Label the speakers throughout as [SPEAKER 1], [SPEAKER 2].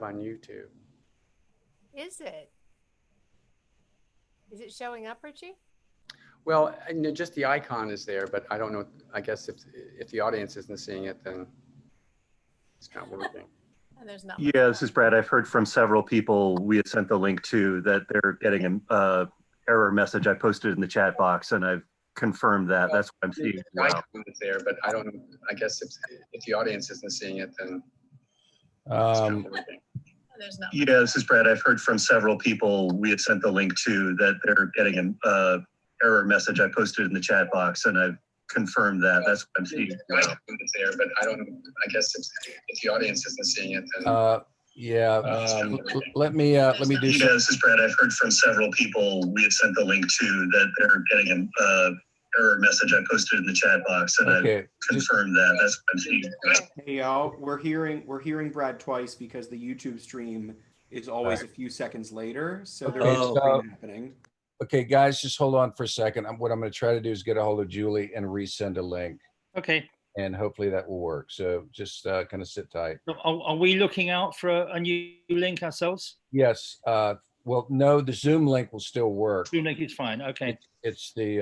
[SPEAKER 1] on YouTube.
[SPEAKER 2] Is it? Is it showing up, Richie?
[SPEAKER 1] Well, just the icon is there, but I don't know. I guess if the audience isn't seeing it, then it's not working.
[SPEAKER 2] And there's not.
[SPEAKER 3] Yeah, this is Brad. I've heard from several people we had sent the link to that they're getting an error message. I posted in the chat box, and I've confirmed that. That's what I'm seeing.
[SPEAKER 1] The icon is there, but I don't know. I guess if the audience isn't seeing it, then it's not working.
[SPEAKER 2] There's not.
[SPEAKER 3] Yeah, this is Brad. I've heard from several people we had sent the link to that they're getting an error message. I posted in the chat box, and I've confirmed that. That's what I'm seeing.
[SPEAKER 1] The icon is there, but I don't know. I guess if the audience isn't seeing it, then
[SPEAKER 4] let me do
[SPEAKER 3] Yeah,
[SPEAKER 4] some,
[SPEAKER 3] this is Brad. I've heard from several people we had sent the link to that they're getting an error message. I posted in the chat box, and
[SPEAKER 4] okay.
[SPEAKER 3] I've confirmed that. That's what I'm seeing.
[SPEAKER 5] Hey y'all, we're hearing Brad twice because the YouTube stream is always a few seconds later, so there is a stream happening.
[SPEAKER 4] Okay, guys, just hold on for a second. What I'm going to try to do is get a hold of Julie and resend a link.
[SPEAKER 6] Okay.
[SPEAKER 4] And hopefully that will work. So just kind of sit tight.
[SPEAKER 6] Are we looking out for a new link ourselves?
[SPEAKER 4] Yes. Well, no, the Zoom link will still work.
[SPEAKER 6] Zoom link is fine. Okay.
[SPEAKER 4] It's the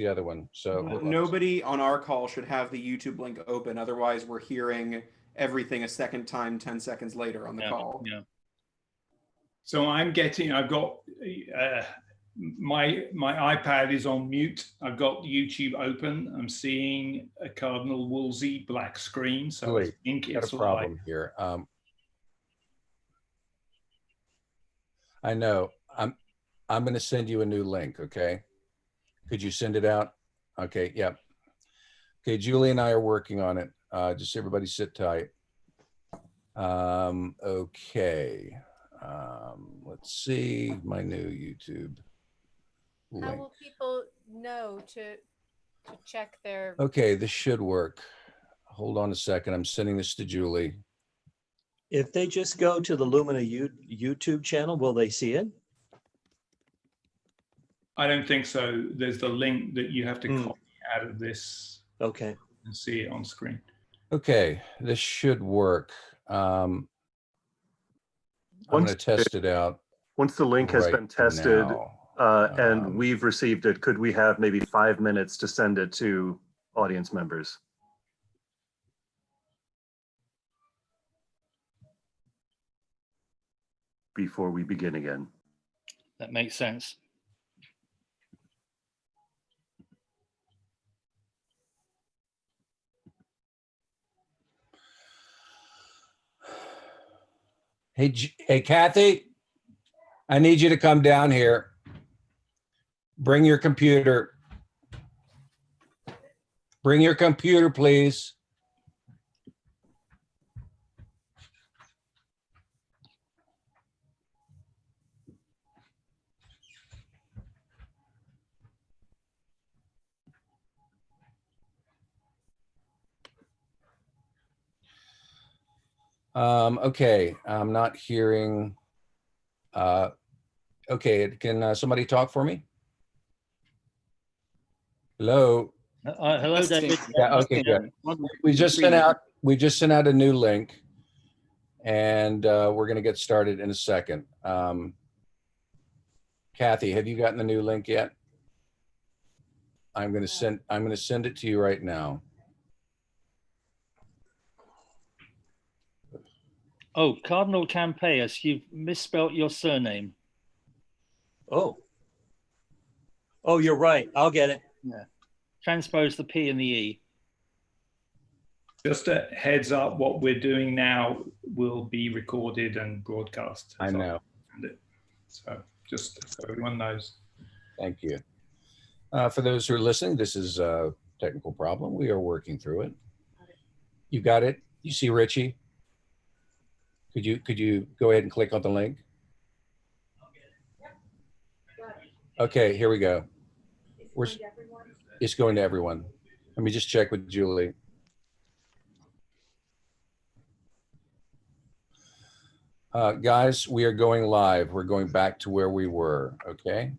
[SPEAKER 4] other one. So
[SPEAKER 5] Nobody on our call should have the YouTube link open. Otherwise, we're hearing everything a second time, 10 seconds later on the call.
[SPEAKER 6] Yeah.
[SPEAKER 7] So I've got my iPad is on mute. I've got YouTube open. I'm seeing a Cardinal Wolsey black screen. So I think it's
[SPEAKER 4] got a problem here. I know. I'm going to send you a new link. Okay. Could you send it out? Okay. Yep. Okay. Julie and I are working on it. Just everybody sit tight. Okay. Let's see my new YouTube link.
[SPEAKER 2] How will people know to check their?
[SPEAKER 4] Okay, this should work. Hold on a second. I'm sending this to Julie.
[SPEAKER 8] If they just go to the Lumina YouTube channel, will they see it?
[SPEAKER 7] I don't think so. There's the link that you have to copy out of this.
[SPEAKER 8] Okay.
[SPEAKER 7] And see it on screen.
[SPEAKER 4] Okay, this should work. I'm going to test it out.
[SPEAKER 3] Once the link has been tested
[SPEAKER 4] now.
[SPEAKER 3] and we've received it, could we have maybe 5 minutes to send it to audience members? Before we begin again.
[SPEAKER 6] That makes sense.
[SPEAKER 4] Hey, Kathy, I need you to come down here. Bring your computer. Bring your computer, please. Okay, I'm not hearing. Okay, can somebody talk for me? Hello.
[SPEAKER 6] Hello, David.
[SPEAKER 4] Yeah. Okay. Good. We just sent out a new link, and we're going to get started in a second. Kathy, have you gotten the new link yet? I'm going to send it to you right now.
[SPEAKER 6] Oh, Cardinal Campeus, you've misspelt your surname.
[SPEAKER 8] Oh, you're right. I'll get it.
[SPEAKER 6] Yeah. Transpose the P and the E.
[SPEAKER 7] Just a heads up, what we're doing now will be recorded and broadcast.
[SPEAKER 4] I know.
[SPEAKER 7] So just so everyone knows.
[SPEAKER 4] Thank you. For those who are listening, this is a technical problem. We are working through it. You got it? You see Richie? Could you go ahead and click on the link? Okay, here we go. It's going to everyone. Let me just check with Julie. Guys, we are going live. We're going back to where we were, okay?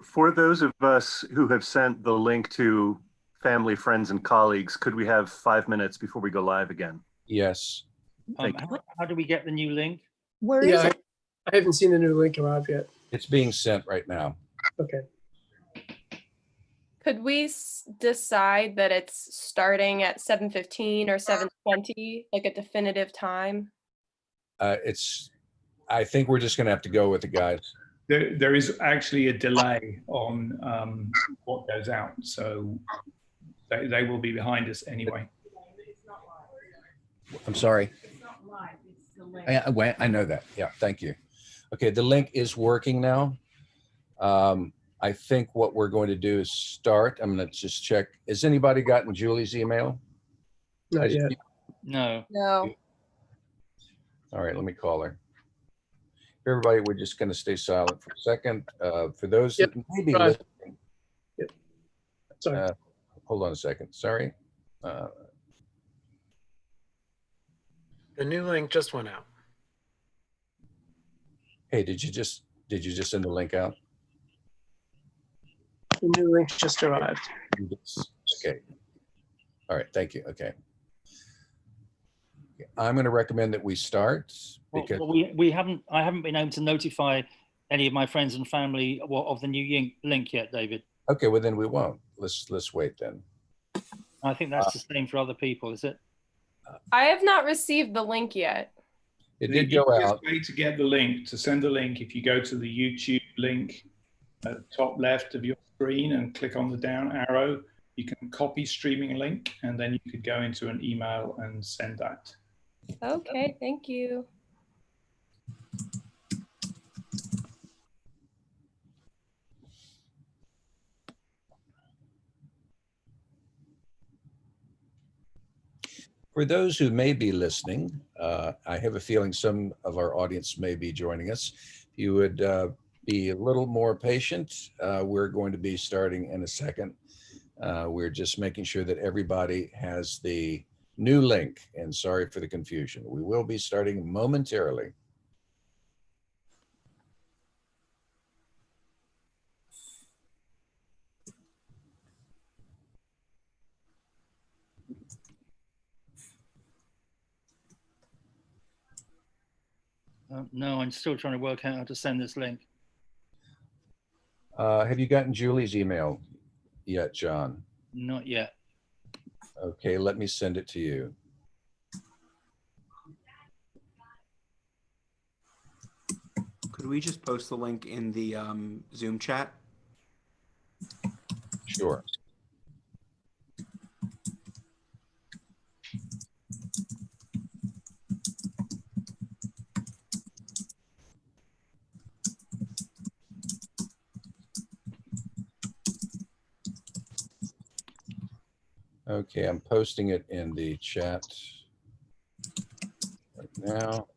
[SPEAKER 3] For those of us who have sent the link to family, friends, and colleagues, could we have 5 minutes before we go live again?
[SPEAKER 4] Yes.
[SPEAKER 6] How do we get the new link?
[SPEAKER 9] Where is
[SPEAKER 10] Yeah,
[SPEAKER 9] it?
[SPEAKER 10] I haven't seen the new link arrive yet.
[SPEAKER 4] It's being sent right now.
[SPEAKER 10] Okay.
[SPEAKER 11] Could we decide that it's starting at 7:15 or 7:20, like a definitive time?
[SPEAKER 4] I think we're just going to have to go with it, guys.
[SPEAKER 7] There is actually a delay on what goes out, so they will be behind us anyway.
[SPEAKER 4] I'm sorry. I know that. Yeah, thank you. Okay, the link is working now. I think what we're going to do is start. I'm going to just check. Has anybody gotten Julie's email?
[SPEAKER 10] Not yet.
[SPEAKER 6] No.
[SPEAKER 11] No.
[SPEAKER 4] All right, let me call her. Everybody, we're just going to stay silent for a second. For those that may be
[SPEAKER 10] Right.
[SPEAKER 4] listening,
[SPEAKER 10] Sorry.
[SPEAKER 4] hold on a second. Sorry.
[SPEAKER 12] The new link just went out.
[SPEAKER 4] Hey, did you just send the link out?
[SPEAKER 10] The new link just arrived.
[SPEAKER 4] Okay. All right. Thank you. Okay. I'm going to recommend that we start because
[SPEAKER 6] I haven't been able to notify any of my friends and family of the new link yet, David.
[SPEAKER 4] Okay, well then we won't. Let's wait then.
[SPEAKER 6] I think that's the same for other people, is it?
[SPEAKER 11] I have not received the link yet.
[SPEAKER 4] It
[SPEAKER 7] The
[SPEAKER 4] did go
[SPEAKER 7] easiest
[SPEAKER 4] out.
[SPEAKER 7] way to get the link, to send the link, if you go to the YouTube link at the top left of your screen and click on the down arrow, you can copy streaming link, and then you could go into an email and send that.
[SPEAKER 11] Okay, thank you.
[SPEAKER 4] For those who may be listening, I have a feeling some of our audience may be joining us. If you would be a little more patient, we're going to be starting in a second. We're just making sure that everybody has the new link, and sorry for the confusion. We will be starting momentarily.
[SPEAKER 6] No, I'm still trying to work out how to send this link.
[SPEAKER 4] Have you gotten Julie's email yet, John?
[SPEAKER 6] Not yet.
[SPEAKER 4] Okay, let me send it to you.
[SPEAKER 5] Could we just post the link in the Zoom chat?
[SPEAKER 4] Sure. Okay, I'm posting it in the chat right now.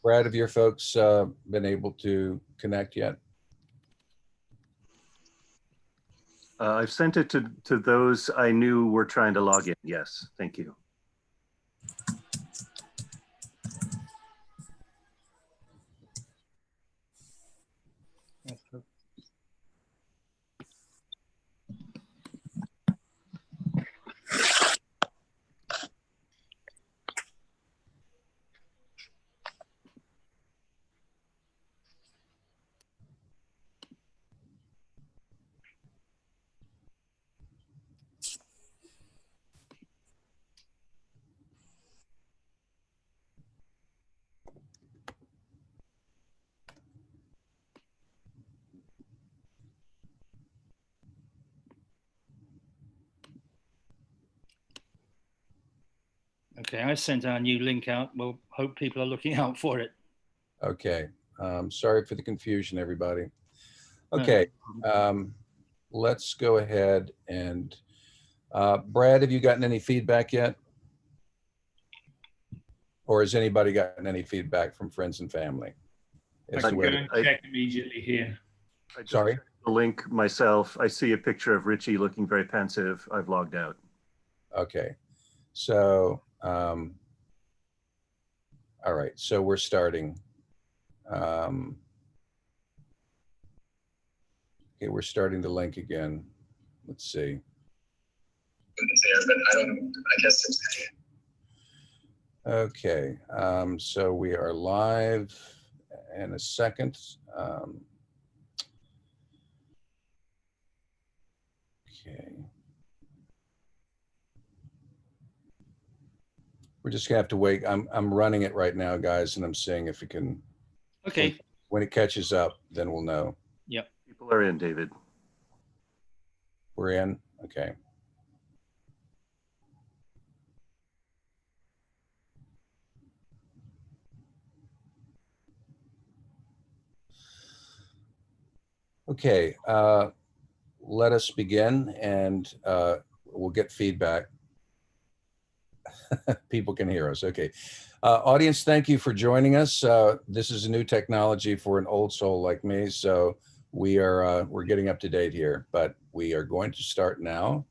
[SPEAKER 4] Brad, have your folks been able to connect yet?
[SPEAKER 3] I've sent it to those I knew were trying to log in. Yes, thank you.
[SPEAKER 6] Okay, I sent our new link out. Well, hope people are looking out for it.
[SPEAKER 4] Okay, sorry for the confusion, everybody. Okay, let's go ahead and, Brad, have you gotten any feedback yet? Or has anybody gotten any feedback from friends and family?
[SPEAKER 7] I can go and check immediately here.
[SPEAKER 4] Sorry?
[SPEAKER 3] The link myself. I see a picture of Richie looking very pensive. I've logged out.
[SPEAKER 4] Okay, so, all right, so we're starting. Okay, we're starting to link again. Let's see.
[SPEAKER 3] There, but I guess it's.
[SPEAKER 4] Okay, so we are live in a second. Okay. We're just gonna have to wait. I'm running it right now, guys, and I'm seeing if it can.
[SPEAKER 6] Okay.
[SPEAKER 4] When it catches up, then we'll know.
[SPEAKER 6] Yep.
[SPEAKER 3] People are in, David.
[SPEAKER 4] We're in. Okay. Okay. Let us begin, and we'll get feedback. People can hear us. Okay. Audience, thank you for joining us. This is a new technology for an old soul like me, so we're getting up to date here, but we are going to start now.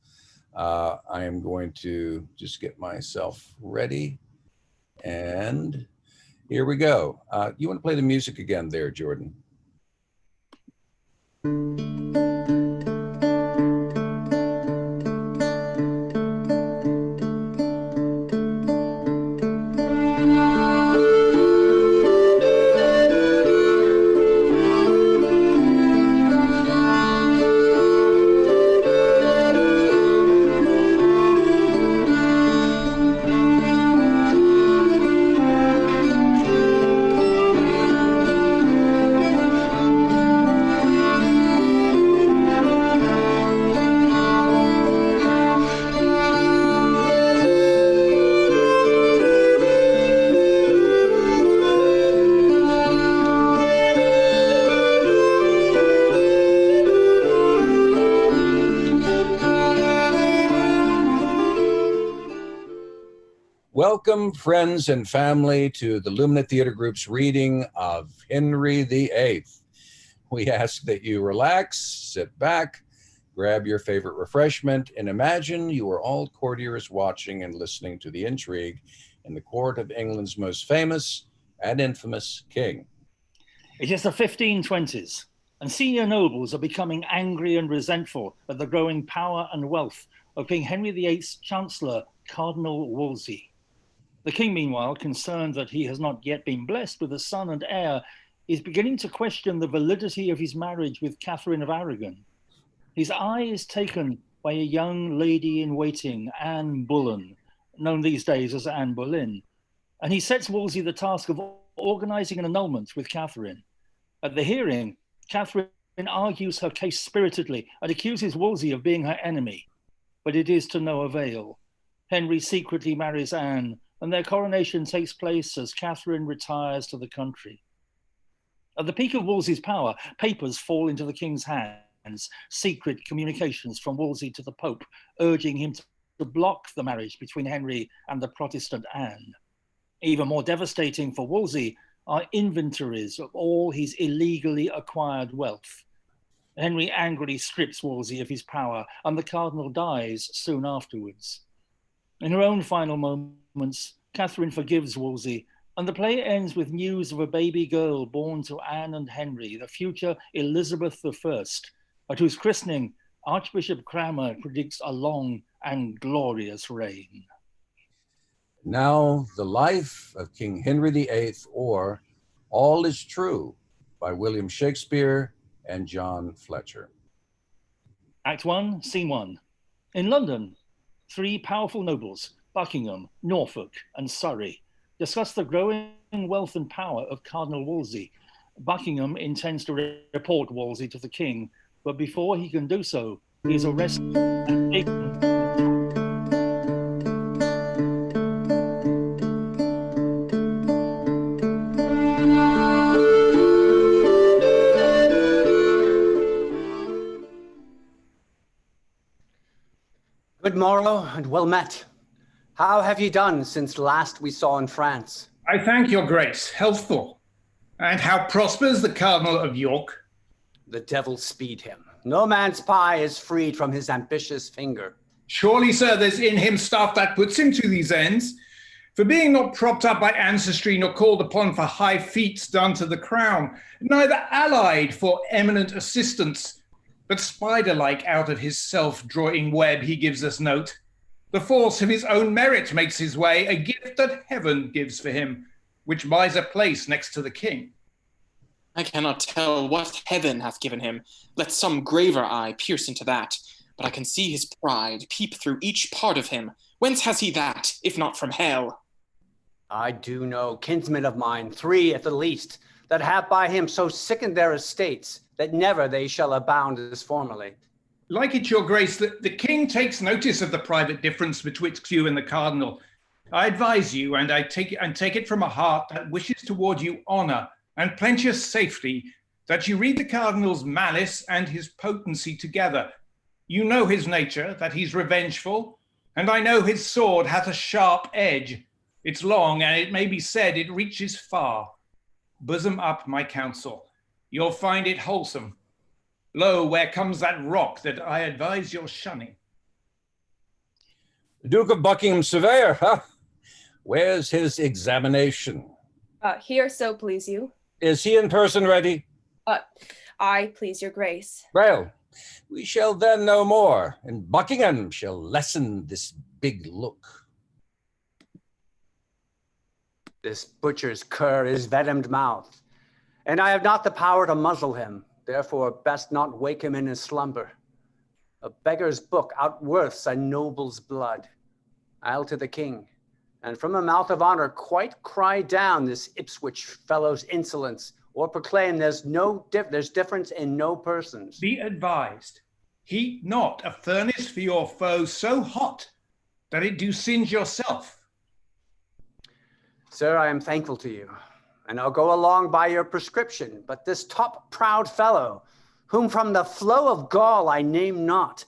[SPEAKER 4] I am going to just get myself ready, and here we go. You want to play the music again there, Jordan? Welcome, friends and family, to the Lumina Theater Group's reading of Henry VIII. We ask that you relax, sit back, grab your favorite refreshment, and imagine you are all courtiers watching and listening to the intrigue in the court of England's most famous and infamous king.
[SPEAKER 6] It is the 1520s, and senior nobles are becoming angry and resentful at the growing power and wealth of King Henry VIII's Chancellor, Cardinal Wolsey. The king, meanwhile, concerned that he has not yet been blessed with a son and heir, is beginning to question the validity of his marriage with Catherine of Aragon. His eye is taken by a young lady in waiting, Anne Boleyn, known these days as Anne Boleyn, and he sets Wolsey the task of organizing an annulment with Catherine. At the hearing, Catherine argues her case spiritedly and accuses Wolsey of being her enemy, but it is to no avail. Henry secretly marries Anne, and their coronation takes place as Catherine retires to the country. At the peak of Wolsey's power, papers fall into the king's hands, secret communications from Wolsey to the Pope, urging him to block the marriage between Henry and the Protestant Anne. Even more devastating for Wolsey are inventories of all his illegally acquired wealth. Henry angrily strips Wolsey of his power, and the cardinal dies soon afterwards. In her own final moments, Catherine forgives Wolsey, and the play ends with news of a baby girl born to Anne and Henry, the future Elizabeth I, at whose christening Archbishop Cranmer predicts a long and glorious reign.
[SPEAKER 4] Now, the life of King Henry VIII, or All is True, by William Shakespeare and John Fletcher.
[SPEAKER 6] Act 1, Scene 1. In London, three powerful nobles, Buckingham, Norfolk, and Surrey, discuss the growing wealth and power of Cardinal Wolsey. Buckingham intends to report Wolsey to the king, but before he can do so, he is arrested and taken.
[SPEAKER 1] Good morrow and well met. How have you done since last we saw in France?
[SPEAKER 7] I thank your grace, healthful. And how prospers the Cardinal of York?
[SPEAKER 1] The devil speed him. No man's pie is freed from his ambitious finger.
[SPEAKER 7] Surely, sir, there's in him stuff that puts him to these ends. For being not propped up by ancestry, nor called upon for high feats done to the crown, neither allied for eminent assistance, but spider-like out of his self-drawing web he gives us note. The force of his own merit makes his way, a gift that heaven gives for him, which buys a place next to the king.
[SPEAKER 9] I cannot tell what heaven hath given him. Let some graver eye pierce into that. But I can see his pride peep through each part of him. Whence has he that, if not from hell?
[SPEAKER 1] I do know kinsmen of mine, 3 at the least, that have by him so sickened their estates that never they shall abound as formerly.
[SPEAKER 7] Like it, your grace, that the king takes notice of the private difference betwixt you and the cardinal. I advise you, and I take it from a heart that wishes toward you honor and plenteous safety, that you read the cardinal's malice and his potency together. You know his nature, that he's revengeful, and I know his sword hath a sharp edge. It's long, and it may be said it reaches far. Bosom up my counsel. You'll find it wholesome. Lo, where comes that rock that I advise your shunning?
[SPEAKER 4] The Duke of Buckingham Surveyor, huh? Where's his examination?
[SPEAKER 11] Here, so please you.
[SPEAKER 4] Is he in person ready?
[SPEAKER 11] I please your grace.
[SPEAKER 4] Well, we shall then know more, and Buckingham shall lessen this big look.
[SPEAKER 1] This butcher's cur is venomed mouth, and I have not the power to muzzle him. Therefore, best not wake him in his slumber. A beggar's book outworths a noble's blood. I'll to the king, and from a mouth of honor quite cry down this Ipswich fellow's insolence, or proclaim there's difference in no persons.
[SPEAKER 7] Be advised, heat not a furnace for your foe so hot that it do singe yourself.
[SPEAKER 1] Sir, I am thankful to you, and I'll go along by your prescription, but this top proud fellow, whom from the flow of gall I name not,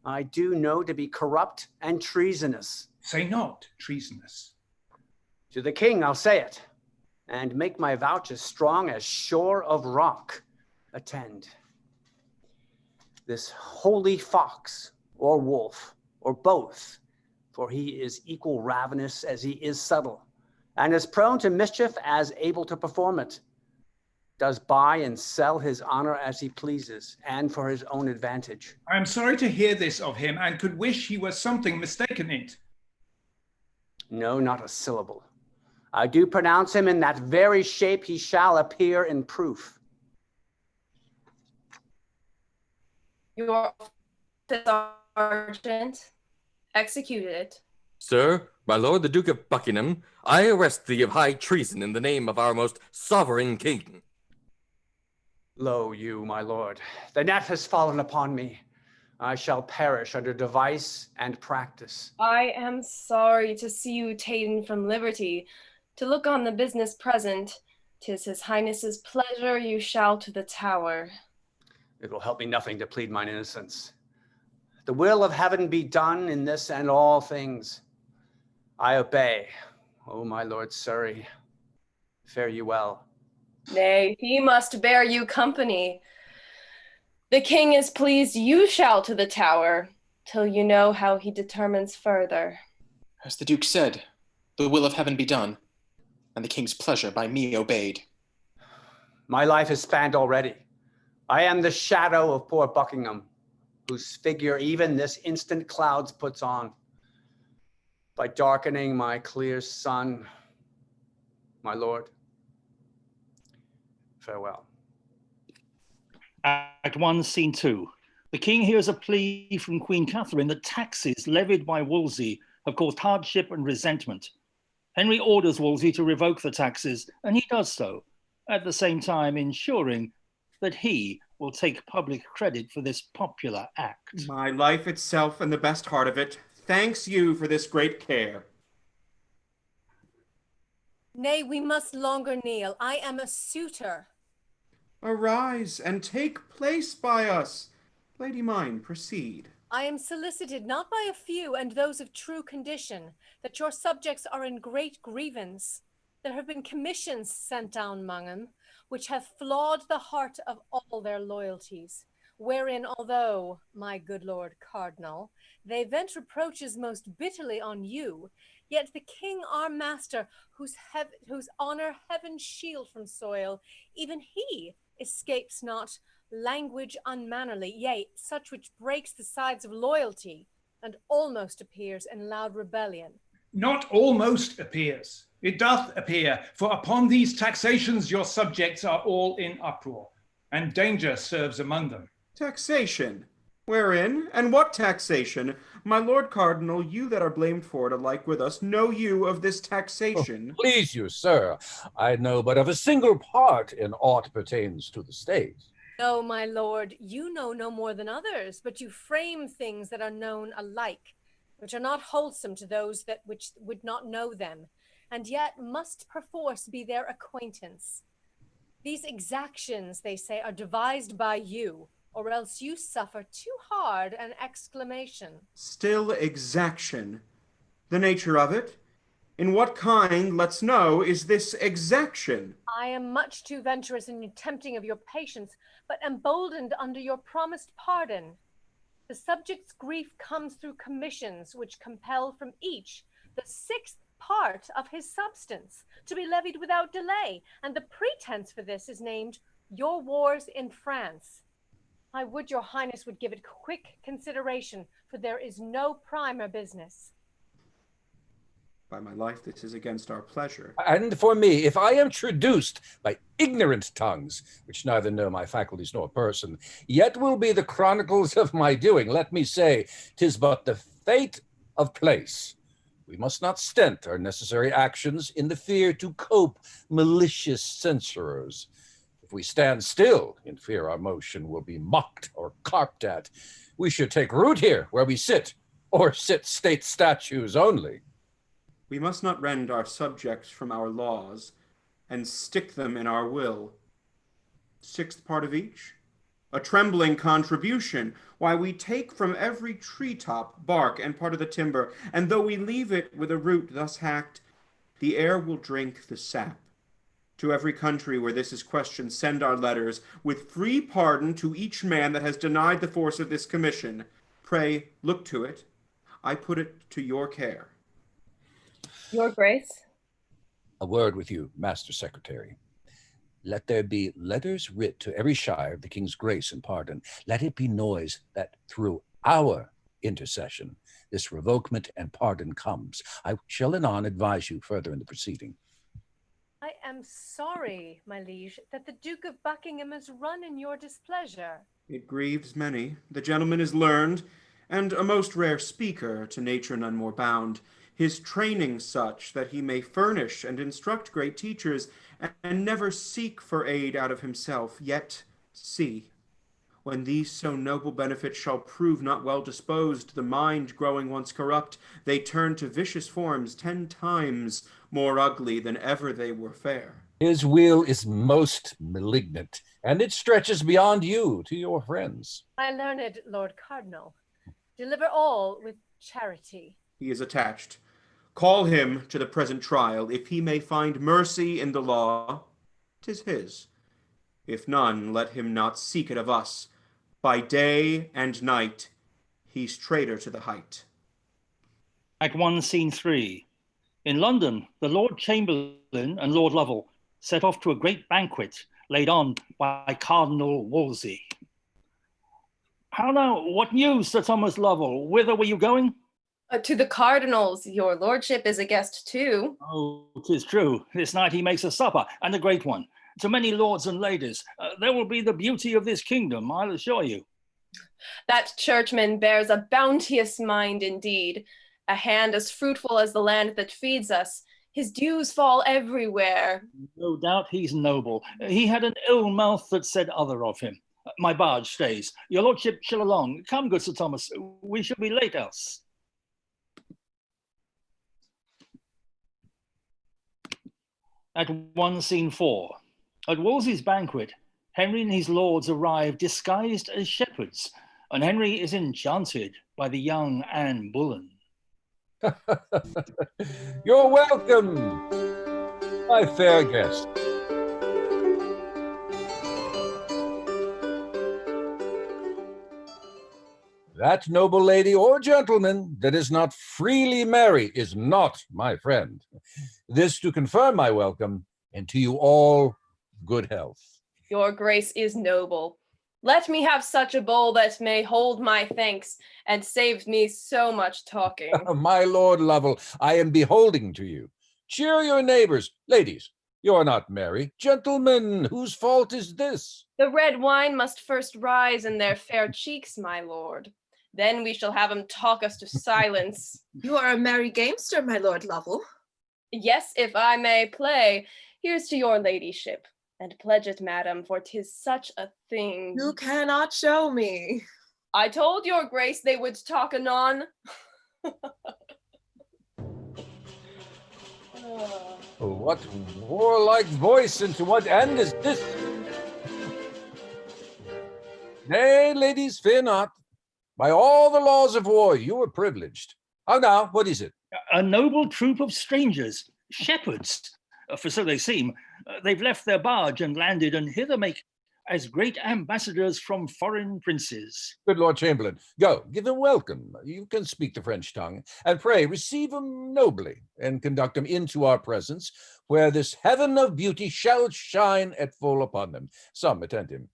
[SPEAKER 1] I do know to be corrupt and treasonous.
[SPEAKER 7] Say not treasonous.
[SPEAKER 1] To the king I'll say it, and make my vouch as strong as shore of rock. Attend. This holy fox, or wolf, or both, for he is equal ravenous as he is subtle, and as prone to mischief as able to perform it, does buy and sell his honor as he pleases, and for his own advantage.
[SPEAKER 7] I am sorry to hear this of him, and could wish he were something mistaken in't.
[SPEAKER 1] No, not a syllable. I do pronounce him in that very shape he shall appear in proof.
[SPEAKER 11] Your sergeant executed it.
[SPEAKER 13] Sir, my lord the Duke of Buckingham, I arrest thee of high treason in the name of our most sovereign king.
[SPEAKER 1] Lo, you, my lord, the net has fallen upon me. I shall perish under device and practice.
[SPEAKER 11] I am sorry to see you ta'en from liberty. To look on the business present, 'tis his highness's pleasure you shall to the Tower.
[SPEAKER 1] It will help me nothing to plead mine innocence. The will of heaven be done in this and all things. I obey. O my lord Surrey, fare you well.
[SPEAKER 11] Nay, he must bear you company. The king is pleased you shall to the Tower, till you know how he determines further.
[SPEAKER 9] As the Duke said, the will of heaven be done, and the king's pleasure by me obeyed.
[SPEAKER 1] My life is spanned already. I am the shadow of poor Buckingham, whose figure even this instant clouds puts on. By darkening my clear sun, my lord, farewell.
[SPEAKER 6] Act 1, Scene 2. The king hears a plea from Queen Catherine that taxes levied by Wolsey have caused hardship and resentment. Henry orders Wolsey to revoke the taxes, and he does so, at the same time ensuring that he will take public credit for this popular act.
[SPEAKER 5] My life itself and the best heart of it thanks you for this great care.
[SPEAKER 2] Nay, we must longer kneel. I am a suitor.
[SPEAKER 5] Arise and take place by us. Lady mine, proceed.
[SPEAKER 2] I am solicited not by a few and those of true condition, that your subjects are in great grievance. There have been commissions sent down among them, which hath flawed the heart of all their loyalties, wherein although, my good Lord Cardinal, they vent reproaches most bitterly on you, yet the king our master, whose honor heaven shield from soil, even he escapes not language unmannerly, yea, such which breaks the sides of loyalty, and almost appears in loud rebellion.
[SPEAKER 7] Not almost appears, it doth appear, for upon these taxations your subjects are all in uproar, and danger serves among them.
[SPEAKER 5] Taxation? Wherein, and what taxation? My lord cardinal, you that are blamed for it alike with us, know you of this taxation?
[SPEAKER 4] Oh, please you, sir, I know but of a single part in aught pertains to the state.
[SPEAKER 2] No, my lord, you know no more than others, but you frame things that are known alike, which are not wholesome to those that which would not know them, and yet must perforce be their acquaintance. These exactions, they say, are devised by you, or else you suffer too hard an exclamation.
[SPEAKER 5] Still exaction. The nature of it? In what kind, let's know, is this exaction?
[SPEAKER 2] I am much too venturous in tempting of your patience, but emboldened under your promised pardon. The subject's grief comes through commissions which compel from each the 6th part of his substance to be levied without delay, and the pretense for this is named your wars in France. I would your highness would give it quick consideration, for there is no primer business.
[SPEAKER 5] By my life, this is against our pleasure.
[SPEAKER 4] And for me, if I am traduced by ignorant tongues, which neither know my faculties nor person, yet will be the chronicles of my doing. Let me say, 'tis but the fate of place. We must not stint our necessary actions in the fear to cope malicious censurers. If we stand still, in fear our motion will be mocked or carped at. We should take root here where we sit, or sit state statues only.
[SPEAKER 5] We must not rend our subjects from our laws, and stick them in our will. 6th part of each? A trembling contribution, why we take from every treetop bark and part of the timber, and though we leave it with a root thus hacked, the air will drink the sap. To every country where this is questioned, send our letters, with free pardon to each man that has denied the force of this commission. Pray, look to it. I put it to your care.
[SPEAKER 11] Your Grace.
[SPEAKER 4] A word with you, Master Secretary. Let there be letters writ to every shire of the king's grace and pardon. Let it be noise that through our intercession this revokement and pardon comes. I shall anon advise you further in the proceeding.
[SPEAKER 2] I am sorry, my liege, that the Duke of Buckingham has run in your displeasure.
[SPEAKER 5] It grieves many. The gentleman is learned, and a most rare speaker, to nature none more bound. His training such that he may furnish and instruct great teachers, and never seek for aid out of himself. Yet, see, when these so noble benefits shall prove not well disposed, the mind growing once corrupt, they turn to vicious forms 10 times more ugly than ever they were fair.
[SPEAKER 4] His will is most malignant, and it stretches beyond you to your friends.
[SPEAKER 2] My learned Lord Cardinal, deliver all with charity.
[SPEAKER 5] He is attached. Call him to the present trial. If he may find mercy in the law, 'tis his. If none, let him not seek it of us. By day and night, he's traitor to the height.
[SPEAKER 6] Act 1, Scene 3. In London, the Lord Chamberlain and Lord Lovell set off to a great banquet laid on by Cardinal Wolsey. How now, what news, Sir Thomas Lovell? Whither were you going?
[SPEAKER 11] To the cardinals, your lordship is a guest too.
[SPEAKER 6] Oh, 'tis true. This night he makes a supper, and a great one. To many lords and ladies. There will be the beauty of this kingdom, I'll assure you.
[SPEAKER 11] That churchman bears a bounteous mind indeed, a hand as fruitful as the land that feeds us. His dews fall everywhere.
[SPEAKER 6] No doubt he's noble. He had an ill mouth that said other of him. My barge stays. Your lordship shall along. Come, good Sir Thomas. We shall be late else. At 1, Scene 4. At Wolsey's banquet, Henry and his lords arrive disguised as shepherds, and Henry is enchanted by the young Anne Boleyn.
[SPEAKER 4] You're welcome, my fair guest. That noble lady or gentleman that is not freely marry is not my friend. This to confirm my welcome, and to you all good health.
[SPEAKER 11] Your Grace is noble. Let me have such a bowl that may hold my thanks and saves me so much talking.
[SPEAKER 4] My Lord Lovell, I am beholding to you. Cheer your neighbors. Ladies, you are not merry. Gentlemen, whose fault is this?
[SPEAKER 11] The red wine must first rise in their fair cheeks, my lord. Then we shall have 'em talk us to silence.
[SPEAKER 14] You are a merry gamester, my Lord Lovell.
[SPEAKER 11] Yes, if I may play, here's to your ladyship. And pledge it, madam, for 'tis such a thing.
[SPEAKER 14] You cannot show me.
[SPEAKER 11] I told your grace they would talk anon.
[SPEAKER 4] What warlike voice, and to what end is this? Nay, ladies, fear not. By all the laws of war, you are privileged. How now, what is it?
[SPEAKER 6] A noble troop of strangers, shepherds, for so they seem. They've left their barge and landed, and hither make as great ambassadors from foreign princes.
[SPEAKER 4] Good Lord Chamberlain, go, give them welcome. You can speak the French tongue, and pray receive them nobly, and conduct them into our presence, where this heaven of beauty shall shine at full upon them. Some attend him.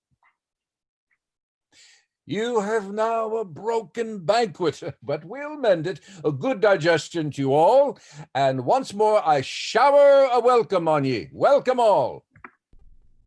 [SPEAKER 4] You have now a broken banquet, but we'll mend it. A good digestion to you all, and once more I shower a welcome on ye. Welcome all.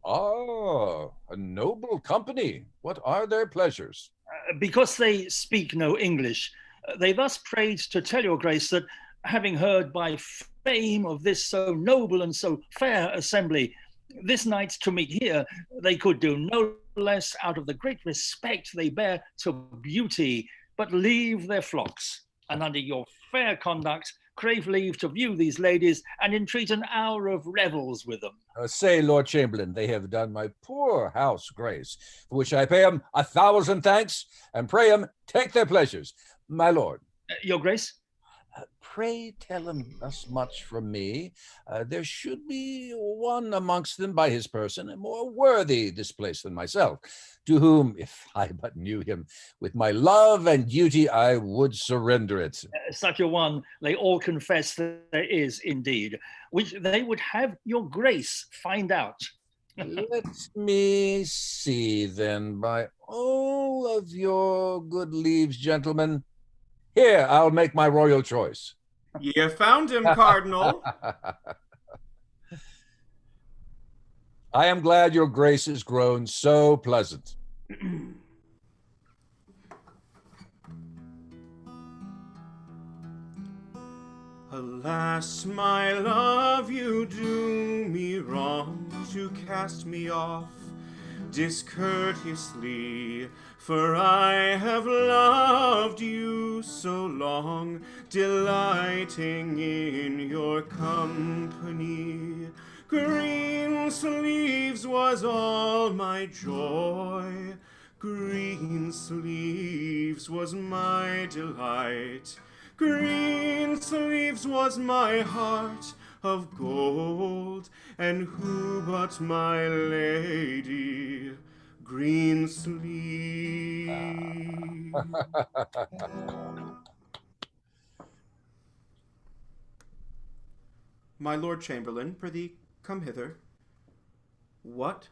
[SPEAKER 4] Ah, a noble company. What are their pleasures?
[SPEAKER 6] Because they speak no English, they thus prayed to tell your grace that, having heard by fame of this so noble and so fair assembly, this night to meet here, they could do no less out of the great respect they bear to beauty, but leave their flocks, and under your fair conduct, crave leave to view these ladies and entreat an hour of revels with them.
[SPEAKER 4] Say, Lord Chamberlain, they have done my poor house grace, for which I pay 'em 1,000 thanks, and pray 'em take their pleasures. My lord.
[SPEAKER 6] Your grace?
[SPEAKER 4] Pray tell him thus much from me. There should be one amongst them by his person, and more worthy this place than myself, to whom, if I but knew him, with my love and duty, I would surrender it.
[SPEAKER 6] Such a one, they all confess that there is indeed, which they would have your grace find out.
[SPEAKER 4] Let me see then, by all of your good leaves, gentlemen. Here, I'll make my royal choice.
[SPEAKER 5] You found him, Cardinal.
[SPEAKER 4] I am glad your grace has grown so pleasant.
[SPEAKER 5] Alas, my love, you do me wrong to cast me off discourteously, for I have loved you so long, delighting in your company. Green sleeves was all my joy, green sleeves was my delight, green sleeves was my heart of gold, and who but my lady green sleeve? My Lord Chamberlain, prithee, come hither. What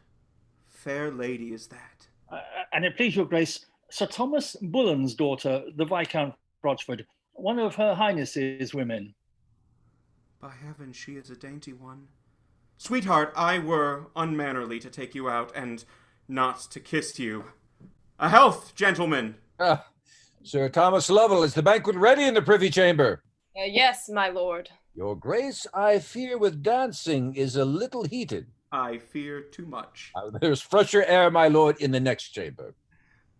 [SPEAKER 5] fair lady is that?
[SPEAKER 6] And it please your grace, Sir Thomas Bullen's daughter, the Viscount Rochford, one of her highness's women.
[SPEAKER 5] By heaven, she is a dainty one. Sweetheart, I were unmannerly to take you out and not to kiss you. A health, gentlemen!
[SPEAKER 4] Sir Thomas Lovell, is the banquet ready in the privy chamber?
[SPEAKER 11] Yes, my lord.
[SPEAKER 4] Your grace, I fear with dancing is a little heated.
[SPEAKER 5] I fear too much.
[SPEAKER 4] There's fresher air, my lord, in the next chamber.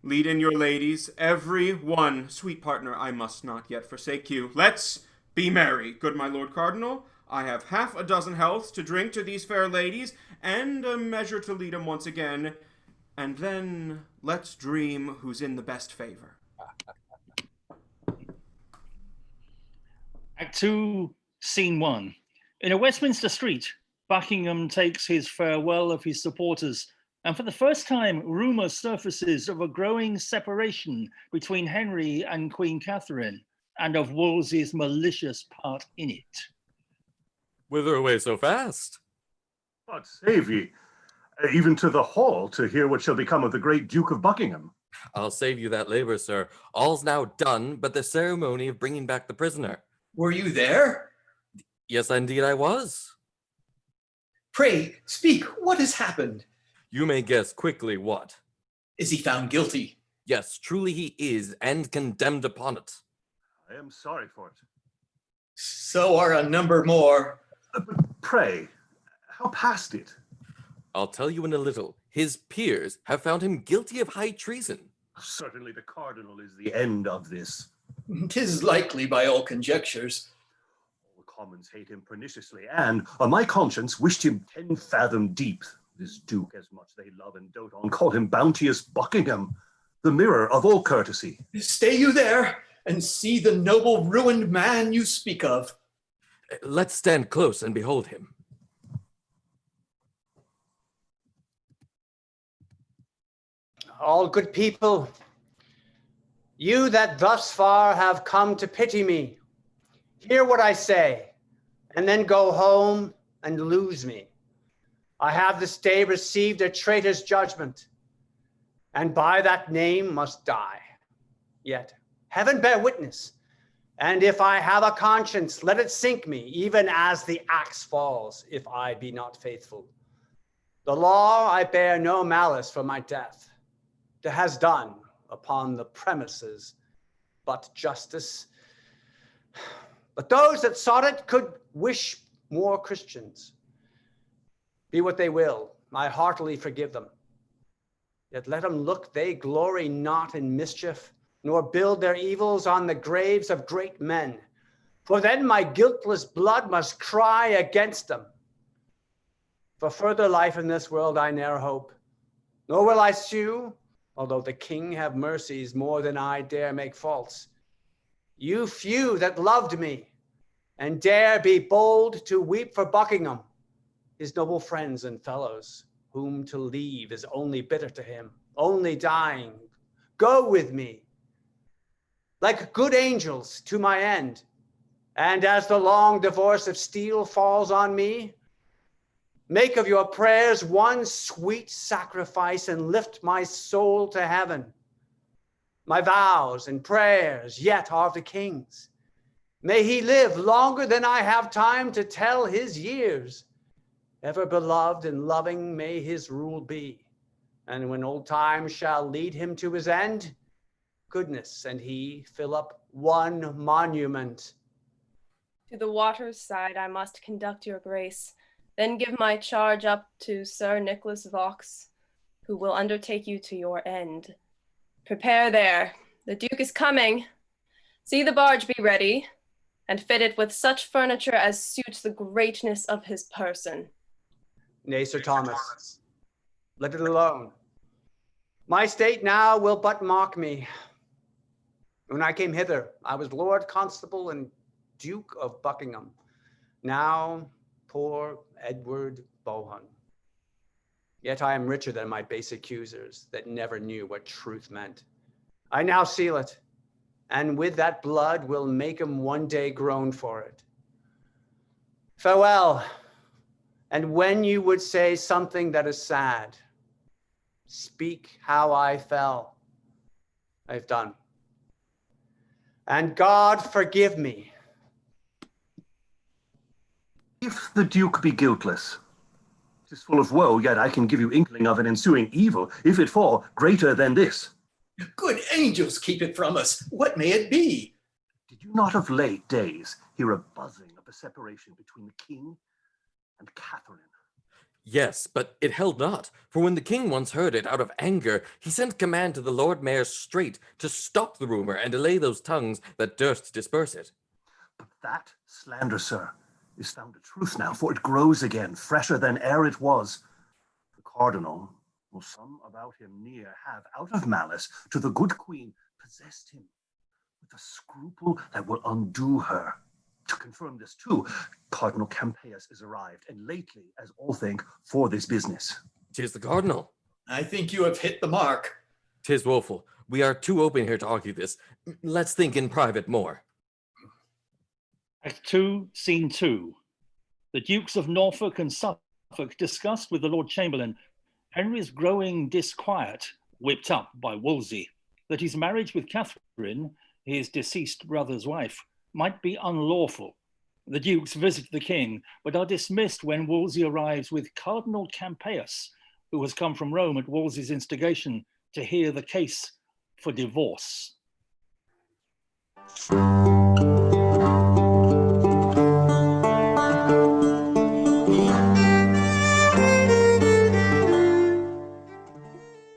[SPEAKER 5] Lead in your ladies, every one. Sweet partner, I must not yet forsake you. Let's be merry, good my Lord Cardinal. I have 6 healths to drink to these fair ladies, and a measure to lead 'em once again. And then let's dream who's in the best favor.
[SPEAKER 6] Act 2, Scene 1. In a Westminster street, Buckingham takes his farewell of his supporters, and for the first time, rumour surfaces of a growing separation between Henry and Queen Catherine, and of Wolsey's malicious part in it.
[SPEAKER 13] Whither away so fast?
[SPEAKER 15] God save ye. Even to the hall to hear what shall become of the great Duke of Buckingham.
[SPEAKER 13] I'll save you that labor, sir. All's now done but the ceremony of bringing back the prisoner.
[SPEAKER 16] Were you there?
[SPEAKER 13] Yes, indeed I was.
[SPEAKER 16] Pray, speak, what has happened?
[SPEAKER 13] You may guess quickly what.
[SPEAKER 16] Is he found guilty?
[SPEAKER 13] Yes, truly he is, and condemned upon it.
[SPEAKER 15] I am sorry for it.
[SPEAKER 16] So are a number more.
[SPEAKER 15] But pray, how passed it?
[SPEAKER 13] I'll tell you in a little. His peers have found him guilty of high treason.
[SPEAKER 15] Certainly the cardinal is the end of this.
[SPEAKER 16] 'Tis likely by all conjectures.
[SPEAKER 15] All the commons hate him perniciously, and, on my conscience, wished him 10 fathom deep. This duke, as much they love and dote on, call him bounteous Buckingham, the mirror of all courtesy.
[SPEAKER 16] Stay you there, and see the noble ruined man you speak of.
[SPEAKER 13] Let's stand close and behold him.
[SPEAKER 1] All good people, you that thus far have come to pity me, hear what I say, and then go home and lose me. I have this day received a traitor's judgment, and by that name must die. Yet heaven bear witness, and if I have a conscience, let it sink me, even as the axe falls, if I be not faithful. The law I bear no malice for my death. It has done upon the premises but justice. But those that sought it could wish more Christians. Be what they will, I heartily forgive them. Yet let them look, they glory not in mischief, nor build their evils on the graves of great men. For then my guiltless blood must cry against them. For further life in this world I ne'er hope, nor will I sue, although the king have mercies more than I dare make faults. You few that loved me, and dare be bold to weep for Buckingham, his noble friends and fellows, whom to leave is only bitter to him, only dying, go with me, like good angels to my end. And as the long divorce of steel falls on me, make of your prayers one sweet sacrifice and lift my soul to heaven. My vows and prayers yet are of the king's. May he live longer than I have time to tell his years. Ever beloved and loving may his rule be. And when old time shall lead him to his end, goodness and he fill up one monument.
[SPEAKER 11] To the water's side I must conduct your grace. Then give my charge up to Sir Nicholas Vaux, who will undertake you to your end. Prepare there. The Duke is coming. See the barge be ready, and fit it with such furniture as suits the greatness of his person.
[SPEAKER 1] Nay, Sir Thomas, let it alone. My state now will but mock me. When I came hither, I was Lord Constable and Duke of Buckingham. Now, poor Edward Bohun. Yet I am richer than my base accusers that never knew what truth meant. I now seal it, and with that blood will make 'em one day groan for it. Farewell, and when you would say something that is sad, speak how I fell. I've done. And God forgive me.
[SPEAKER 15] If the Duke be guiltless, 'tis full of woe, yet I can give you inkling of an ensuing evil, if it fall greater than this.
[SPEAKER 16] Good angels, keep it from us. What may it be?
[SPEAKER 15] Did you not of late days hear a buzzing of the separation between the king and Catherine?
[SPEAKER 13] Yes, but it held not, for when the king once heard it out of anger, he sent command to the Lord Mayor straight to stop the rumor and allay those tongues that durst disperse it.
[SPEAKER 15] But that slander, sir, is found a truth now, for it grows again, fresher than ere it was. The cardinal, or some about him near, have, out of malice to the good queen, possessed him with a scruple that will undo her. To confirm this too, Cardinal Campeius is arrived, and lately, as all think, for this business.
[SPEAKER 13] 'Tis the cardinal.
[SPEAKER 16] I think you have hit the mark.
[SPEAKER 13] 'Tis woeful. We are too open here to argue this. Let's think in private more.
[SPEAKER 6] Act 2, Scene 2. The Dukes of Norfolk and Suffolk discussed with the Lord Chamberlain Henry's growing disquiet, whipped up by Wolsey, that his marriage with Catherine, his deceased brother's wife, might be unlawful. The dukes visit the king, but are dismissed when Wolsey arrives with Cardinal Campeius, who has come from Rome at Wolsey's instigation to hear the case for divorce.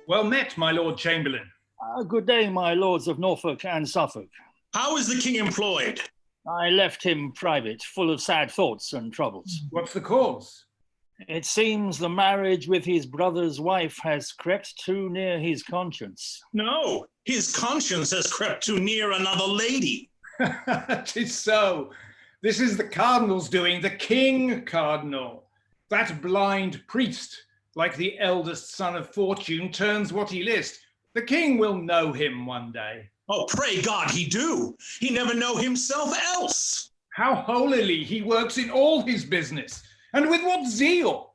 [SPEAKER 7] Well met, my Lord Chamberlain.
[SPEAKER 6] Good day, my lords of Norfolk and Suffolk.
[SPEAKER 17] How is the king employed?
[SPEAKER 6] I left him private, full of sad thoughts and troubles.
[SPEAKER 7] What's the cause?
[SPEAKER 6] It seems the marriage with his brother's wife has crept too near his conscience.
[SPEAKER 17] No, his conscience has crept too near another lady.
[SPEAKER 7] 'Tis so. This is the cardinal's doing, the king cardinal. That blind priest, like the eldest son of fortune, turns what he list. The king will know him one day.
[SPEAKER 17] Oh, pray God he do. He never know himself else.
[SPEAKER 7] How holily he works in all his business, and with what zeal.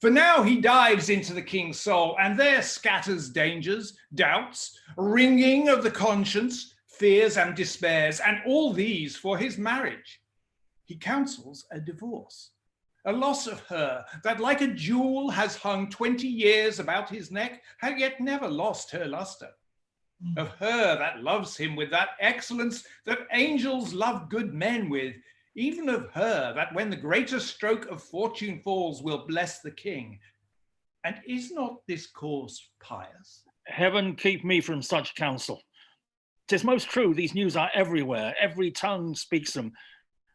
[SPEAKER 7] For now he dives into the king's soul, and there scatters dangers, doubts, wringing of the conscience, fears and despairs, and all these for his marriage. He counsels a divorce, a loss of her that like a jewel has hung 20 years about his neck, had yet never lost her luster. Of her that loves him with that excellence that angels love good men with, even of her that when the greatest stroke of fortune falls will bless the king. And is not this course pious?
[SPEAKER 6] Heaven keep me from such counsel. 'Tis most true, these news are everywhere, every tongue speaks them,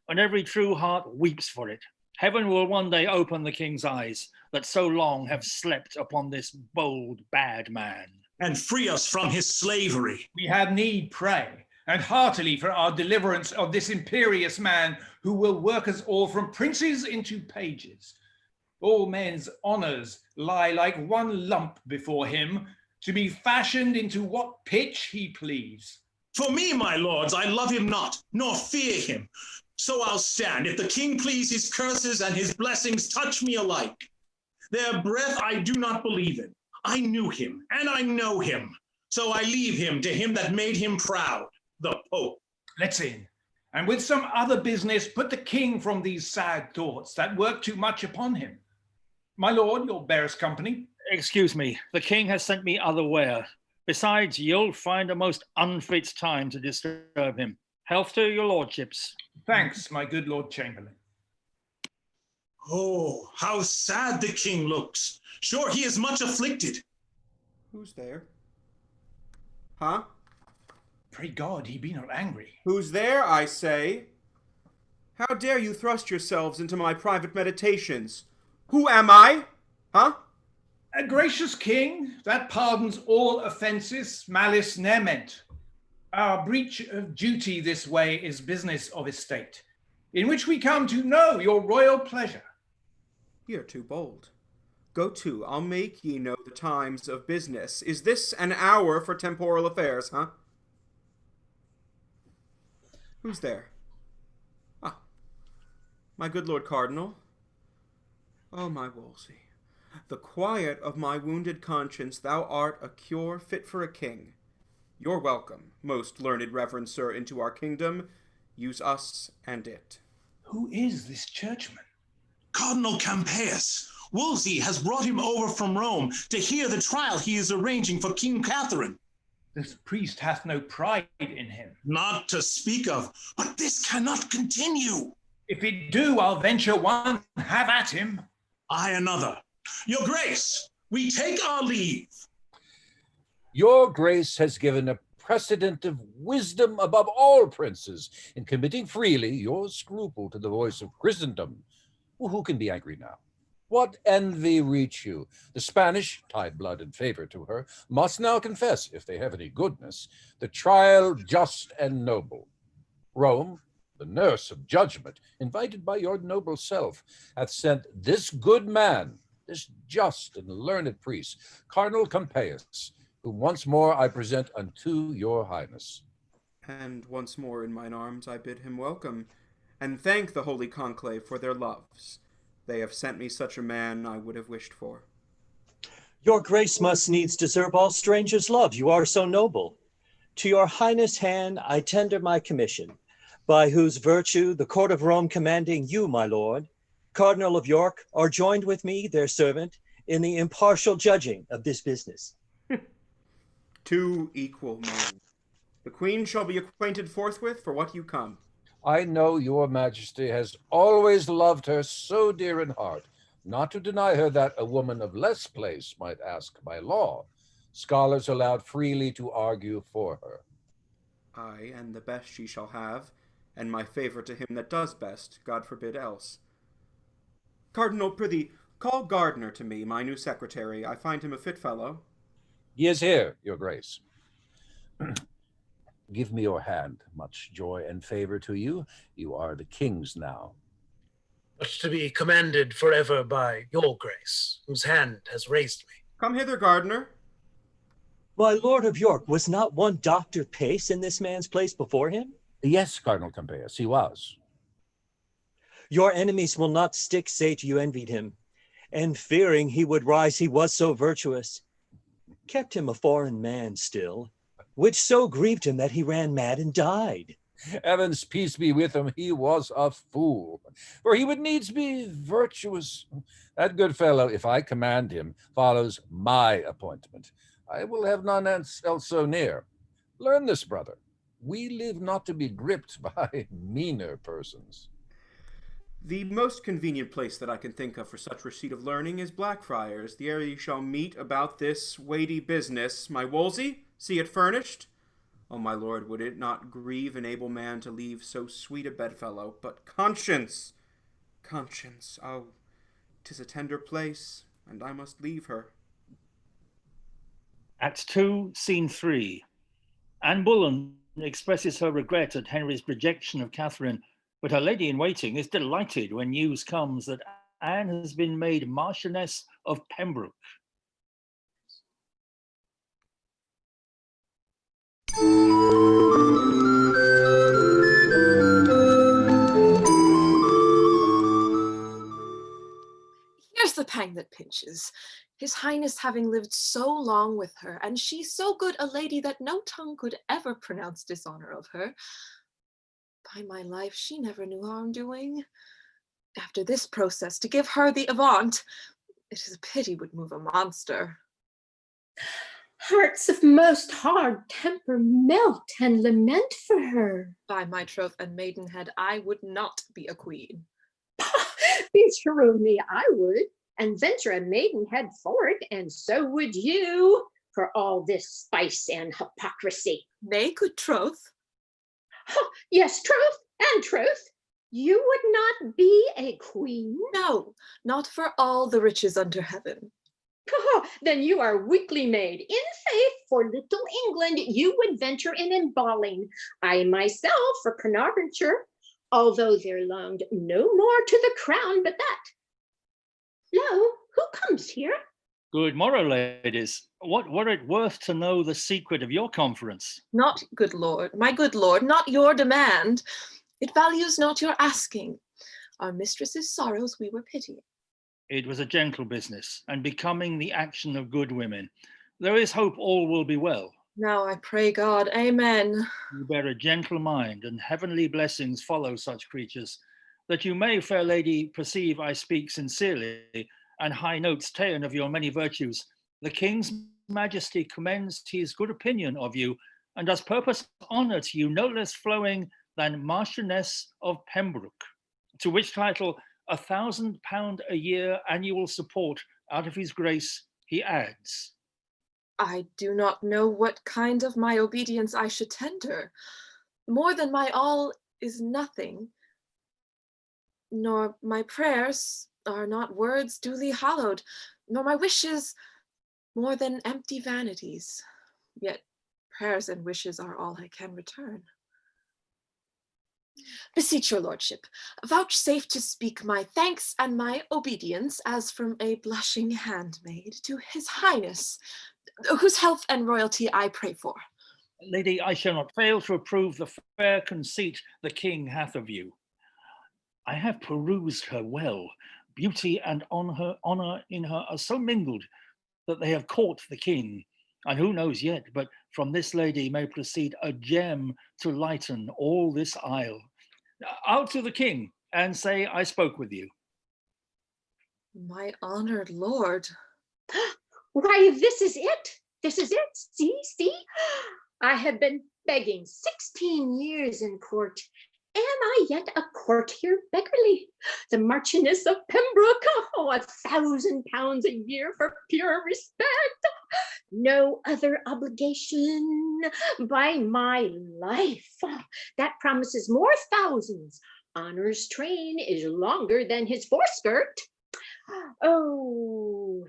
[SPEAKER 6] and every true heart weeps for it. Heaven will one day open the king's eyes that so long have slept upon this bold, bad man.
[SPEAKER 17] And free us from his slavery.
[SPEAKER 7] We have need pray, and heartily for our deliverance of this imperious man, who will work us all from princes into pages. All men's honors lie like one lump before him, to be fashioned into what pitch he please.
[SPEAKER 17] For me, my lords, I love him not, nor fear him. So I'll stand, if the king please, his curses and his blessings touch me alike. Their breath I do not believe in. I knew him, and I know him. So I leave him to him that made him proud, the Pope.
[SPEAKER 7] Let's in, and with some other business put the king from these sad thoughts that work too much upon him. My lord, you'll bear us company.
[SPEAKER 6] Excuse me, the king has sent me otherwhere. Besides, you'll find a most unfit time to disturb him. Health to your lordships.
[SPEAKER 7] Thanks, my good Lord Chamberlain.
[SPEAKER 17] Oh, how sad the king looks. Sure, he is much afflicted.
[SPEAKER 5] Who's there? Huh?
[SPEAKER 7] Pray God he be not angry.
[SPEAKER 5] Who's there, I say? How dare you thrust yourselves into my private meditations? Who am I? Huh?
[SPEAKER 7] A gracious king that pardons all offences, malice ne'er meant. Our breach of duty this way is business of estate, in which we come to know your royal pleasure.
[SPEAKER 5] You're too bold. Go to, I'll make ye know the times of business. Is this an hour for temporal affairs, huh? Who's there? Ah, my good Lord Cardinal. Oh, my Wolsey, the quiet of my wounded conscience, thou art a cure fit for a king. You're welcome, most learned reverend sir, into our kingdom. Use us and it.
[SPEAKER 7] Who is this churchman?
[SPEAKER 17] Cardinal Campeius. Wolsey has brought him over from Rome to hear the trial he is arranging for King Catherine.
[SPEAKER 7] This priest hath no pride in him.
[SPEAKER 17] Not to speak of, but this cannot continue.
[SPEAKER 7] If it do, I'll venture one. Have at him.
[SPEAKER 17] I another. Your Grace, we take our leave.
[SPEAKER 4] Your Grace has given a precedent of wisdom above all princes in committing freely your scruple to the voice of Christendom. Well, who can be angry now? What envy reach you? The Spanish, tied blood and favor to her, must now confess, if they have any goodness, the trial just and noble. Rome, the nurse of judgment, invited by your noble self, hath sent this good man, this just and learned priest, Cardinal Campeius, whom once more I present unto your highness.
[SPEAKER 5] And once more in mine arms I bid him welcome, and thank the holy conclave for their loves. They have sent me such a man I would have wished for.
[SPEAKER 8] Your grace must needs deserve all strangers' love. You are so noble. To your highness' hand I tender my commission, by whose virtue the court of Rome commanding you, my lord, Cardinal of York, are joined with me, their servant, in the impartial judging of this business.
[SPEAKER 5] 2 equal men. The queen shall be acquainted forthwith for what you come.
[SPEAKER 4] I know your majesty has always loved her so dear in heart, not to deny her that a woman of less place might ask by law. Scholars allowed freely to argue for her.
[SPEAKER 5] Aye, and the best she shall have, and my favour to him that does best, God forbid else. Cardinal, prithee, call Gardiner to me, my new secretary. I find him a fit fellow.
[SPEAKER 4] He is here, your grace. Give me your hand. Much joy and favor to you. You are the king's now.
[SPEAKER 12] Much to be commended forever by your grace, whose hand has raised me.
[SPEAKER 5] Come hither, Gardiner.
[SPEAKER 8] My lord of York, was not one Dr. Pace in this man's place before him?
[SPEAKER 4] Yes, Cardinal Campeus, he was.
[SPEAKER 8] Your enemies will not stick, say you envied him, and fearing he would rise, he was so virtuous, kept him a foreign man still, which so grieved him that he ran mad and died.
[SPEAKER 4] Heaven's peace be with him, he was a fool, for he would needs be virtuous. That good fellow, if I command him, follows my appointment. I will have none else so near. Learn this, brother. We live not to be gripped by meaner persons.
[SPEAKER 5] The most convenient place that I can think of for such receipt of learning is Blackfriars, the area you shall meet about this weighty business. My Wolsey, see it furnished? Oh, my lord, would it not grieve an able man to leave so sweet a bedfellow? But conscience, conscience, oh, 'tis a tender place, and I must leave her.
[SPEAKER 6] Act 2, Scene 3. Anne Boleyn expresses her regret at Henry's rejection of Catherine, but her lady-in-waiting is delighted when news comes that Anne has been made Marchioness of Pembroke.
[SPEAKER 14] Here's the pang that pinches. His Highness having lived so long with her, and she so good a lady that no tongue could ever pronounce dishonor of her. By my life, she never knew harm doing. After this process, to give her the avant, it is a pity would move a monster.
[SPEAKER 18] Hearts of most hard temper melt and lament for her.
[SPEAKER 14] By my troth and maidenhead, I would not be a queen.
[SPEAKER 18] Be true of me, I would, and venture a maidenhead for it, and so would you, for all this spice and hypocrisy.
[SPEAKER 14] Nay, good troth.
[SPEAKER 18] Yes, truth and truth. You would not be a queen?
[SPEAKER 14] No, not for all the riches under heaven.
[SPEAKER 18] Then you are weakly made. In faith, for little England, you would venture in embalming. I myself for Carnarvonshire, although there longed no more to the crown but that. Lo, who comes here?
[SPEAKER 6] Good morrow, ladies. What were it worth to know the secret of your conference?
[SPEAKER 14] Not, good lord, my good lord, not your demand. It values not your asking. Our mistress's sorrows we were pitying.
[SPEAKER 6] It was a gentle business, and becoming the action of good women. There is hope all will be well.
[SPEAKER 14] Now I pray God, amen.
[SPEAKER 6] You bear a gentle mind, and heavenly blessings follow such creatures, that you may, fair lady, perceive I speak sincerely, and high notes ta'en of your many virtues. The king's majesty commends his good opinion of you, and does purpose honour to you no less flowing than Marchioness of Pembroke, to which title £1,000 a year annual support out of his grace he adds.
[SPEAKER 14] I do not know what kind of my obedience I should tender. More than my all is nothing, nor my prayers are not words duly hallowed, nor my wishes more than empty vanities. Yet prayers and wishes are all I can return. Beseech your lordship, vouchsafe to speak my thanks and my obedience as from a blushing handmaid to his highness, whose health and royalty I pray for.
[SPEAKER 6] Lady, I shall not fail to approve the fair conceit the king hath of you. I have perused her well. Beauty and honour in her are so mingled that they have caught the king, and who knows yet, but from this lady may proceed a gem to lighten all this isle. Out to the king, and say I spoke with you.
[SPEAKER 14] My honored lord.
[SPEAKER 18] Why, this is it. This is it. See. I have been begging 16 years in court. Am I yet a courtier beggarly? The Marchioness of Pembroke, oh, £1,000 a year for pure respect. No other obligation by my life. That promises more thousands. Honor's train is longer than his foreskirt. Oh,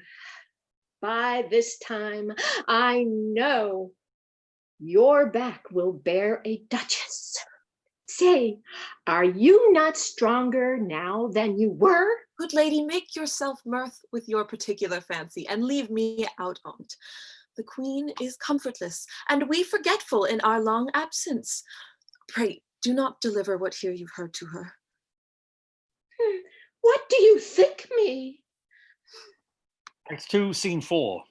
[SPEAKER 18] by this time, I know your back will bear a duchess. Say, are you not stronger now than you were?
[SPEAKER 14] Good lady, make yourself mirth with your particular fancy, and leave me out on't. The queen is comfortless, and we forgetful in our long absence. Pray, do not deliver what here you've heard to her.
[SPEAKER 18] What do you think me?
[SPEAKER 6] Act 2, Scene 4.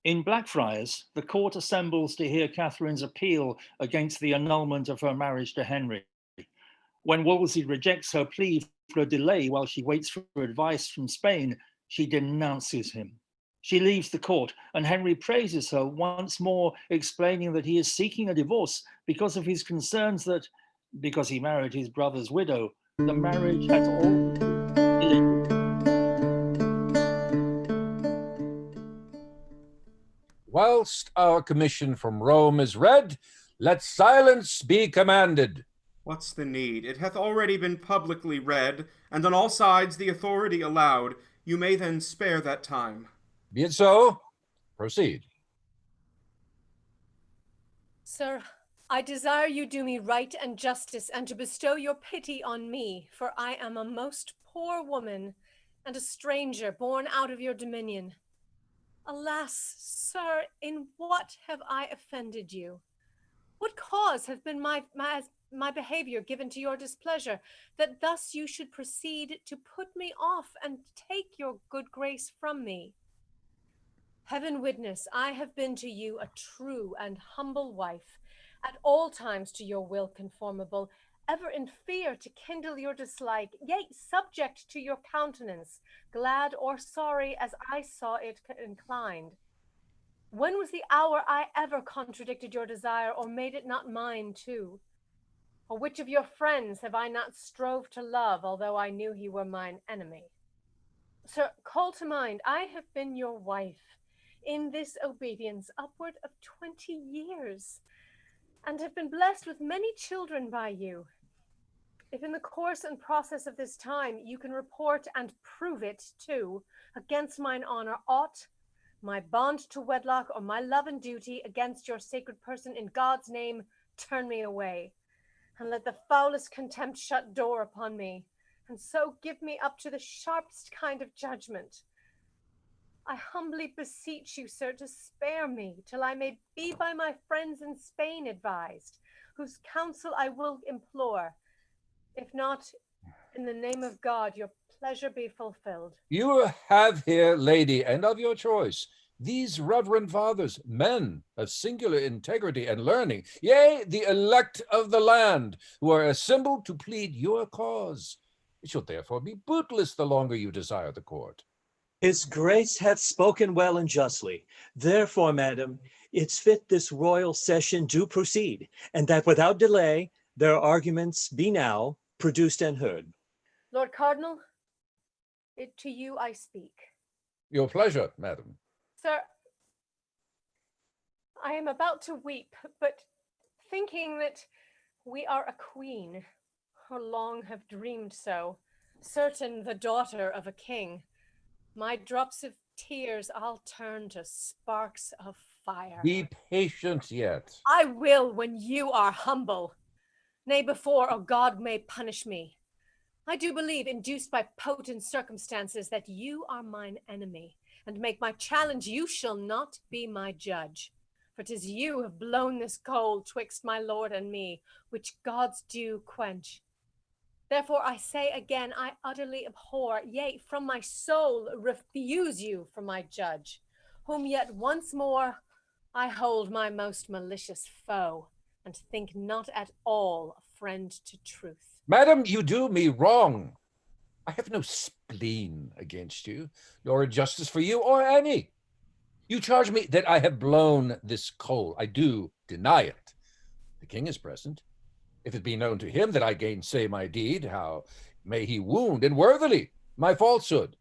[SPEAKER 6] In Blackfriars, the court assembles to hear Catherine's appeal against the annulment of her marriage to Henry. When Wolsey rejects her plea for a delay while she waits for advice from Spain, she denounces him. She leaves the court, and Henry praises her once more, explaining that he is seeking a divorce because of his concerns that, because he married his brother's widow, the marriage had all illegal.
[SPEAKER 4] Whilst our commission from Rome is read, let silence be commanded.
[SPEAKER 5] What's the need? It hath already been publicly read, and on all sides the authority allowed. You may then spare that time.
[SPEAKER 4] Be it so. Proceed.
[SPEAKER 2] Sir, I desire you do me right and justice, and to bestow your pity on me, for I am a most poor woman, and a stranger born out of your dominion. Alas, sir, in what have I offended you? What cause have been my behavior given to your displeasure, that thus you should proceed to put me off and take your good grace from me? Heaven witness, I have been to you a true and humble wife, at all times to your will conformable, ever in fear to kindle your dislike, yea, subject to your countenance, glad or sorry as I saw it inclined. When was the hour I ever contradicted your desire, or made it not mine too? Or which of your friends have I not strove to love, although I knew he were mine enemy? Sir, call to mind, I have been your wife in this obedience upward of 20 years, and have been blessed with many children by you. If in the course and process of this time you can report and prove it too, against mine honor, aught, my bond to wedlock, or my love and duty against your sacred person, in God's name, turn me away, and let the foulest contempt shut door upon me, and so give me up to the sharpest kind of judgment. I humbly beseech you, sir, to spare me till I may be by my friends in Spain advised, whose counsel I will implore. If not, in the name of God, your pleasure be fulfilled.
[SPEAKER 4] You have here, lady, and of your choice, these reverend fathers, men of singular integrity and learning, yea, the elect of the land, who are assembled to plead your cause. It shall therefore be bootless the longer you desire the court.
[SPEAKER 8] His grace hath spoken well and justly. Therefore, madam, it's fit this royal session do proceed, and that without delay their arguments be now produced and heard.
[SPEAKER 2] Lord Cardinal, to you I speak.
[SPEAKER 4] Your pleasure, madam.
[SPEAKER 2] Sir, I am about to weep, but thinking that we are a queen, or long have dreamed so, certain the daughter of a king, my drops of tears I'll turn to sparks of fire.
[SPEAKER 4] Be patient yet.
[SPEAKER 2] I will when you are humble. Nay, before, or God may punish me. I do believe, induced by potent circumstances, that you are mine enemy, and make my challenge you shall not be my judge. For 'tis you have blown this coal twixt my lord and me, which God's due quench. Therefore I say again, I utterly abhor, yea, from my soul refuse you for my judge. whom yet once more I hold my most malicious foe, and think not at all a friend to truth.
[SPEAKER 4] Madam, you do me wrong. I have no spleen against you, nor injustice for you or any. You charge me that I have blown this coal. I do deny it. The king is present. If it be known to him that I gainsay my deed, how may he wound, and worthily, my falsehood?